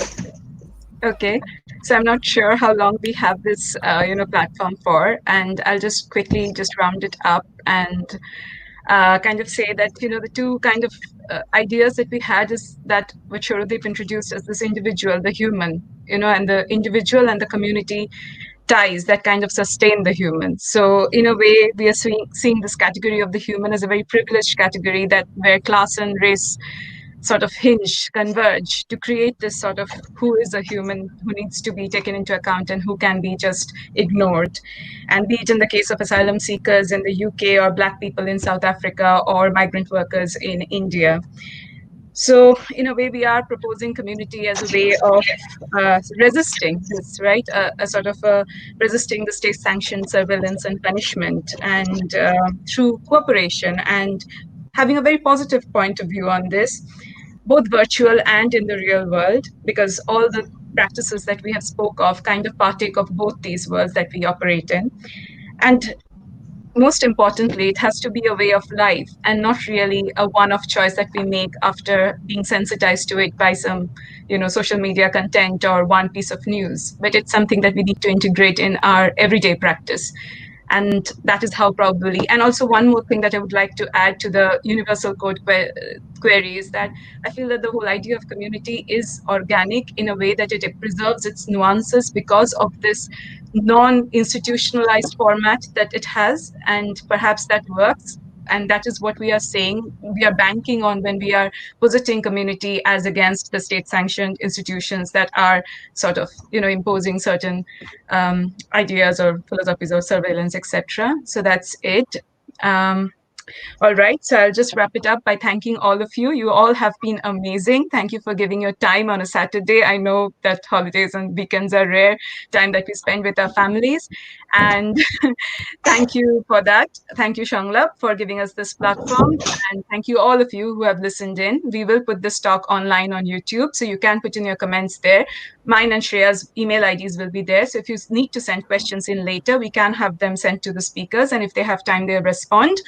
Okay, so I'm not sure how long we have this platform for, and I'll just quickly round it up and kind of say that the two kind of ideas that we had is that what Shoradeep introduced as this individual, the human, and the individual and the community ties that kind of sustain the human. So in a way, we are seeing this category of the human as a very privileged category where class and race sort of converge to create this sort of who is a human who needs to be taken into account and who can be just ignored. And be it in the case of asylum seekers in the UK, or Black people in South Africa, or migrant workers in India. So in a way, we are proposing community as a way of resisting this, right? A sort of resisting the state-sanctioned surveillance and punishment, and through cooperation and having a very positive point of view on this, both virtual and in the real world, because all the practices that we have spoke of kind of partake of both these worlds that we operate in. And most importantly, it has to be a way of life and not really a one-off choice that we make after being sensitized to it by some, social media content or one piece of news. But it's something that we need to integrate in our everyday practice. And that is how probably, and also one more thing that I would like to add to the universal code query is that I feel that the whole idea of community is organic in a way that it preserves its nuances because of this non-institutionalized format that it has, and perhaps that works. And that is what we are saying. We are banking on when we are positing community as against the state-sanctioned institutions that are sort of, imposing certain ideas or philosophies or surveillance, etc. So that's it. All right, so I'll just wrap it up by thanking all of you. You all have been amazing. Thank you for giving your time on a Saturday. I know that holidays and weekends are rare time that we spend with our families. And thank you for that. Thank you, Shanglap, for giving us this platform. And thank you all of you who have listened in. We will put this talk online on YouTube, so you can put in your comments there. Mine and Shreya's email IDs will be there. So if you need to send questions in later, we can have them sent to the speakers. And if they have time, they'll respond.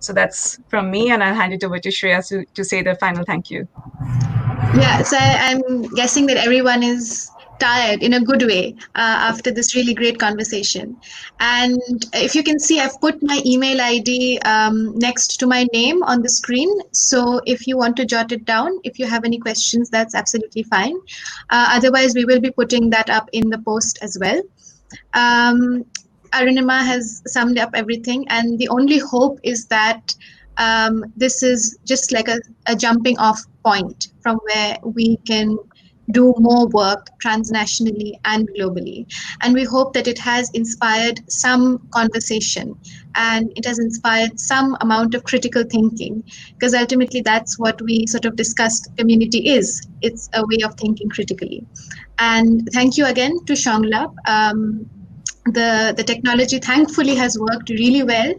So that's from me, and I'll hand it over to Shreya to say the final thank you. Yeah, so I'm guessing that everyone is tired in a good way after this really great conversation. And if you can see, I've put my email ID next to my name on the screen. So if you want to jot it down, if you have any questions, that's absolutely fine. Otherwise, we will be putting that up in the post as well. Arunima has summed up everything, and the only hope is that this is just like a jumping off point from where we can do more work transnationally and globally. And we hope that it has inspired some conversation and it has inspired some amount of critical thinking, because ultimately that's what we sort of discussed community is. It's a way of thinking critically. And thank you again to Shonglap. The technology thankfully has worked really well,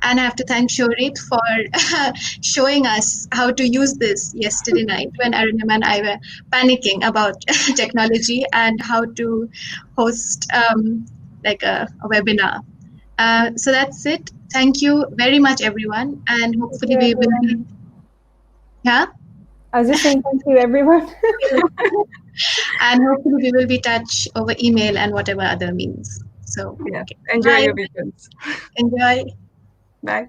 and I have to thank Shorit for showing us how to use this yesterday night when Arunima and I were panicking about technology and how to host like a webinar. So that's it. Thank you very much, everyone, and hopefully we will be. Yeah. I was just saying thank you, everyone. And hopefully we will be in touch over email and whatever other means. So Yeah. okay. Enjoy Bye. your weekends. Enjoy. Bye.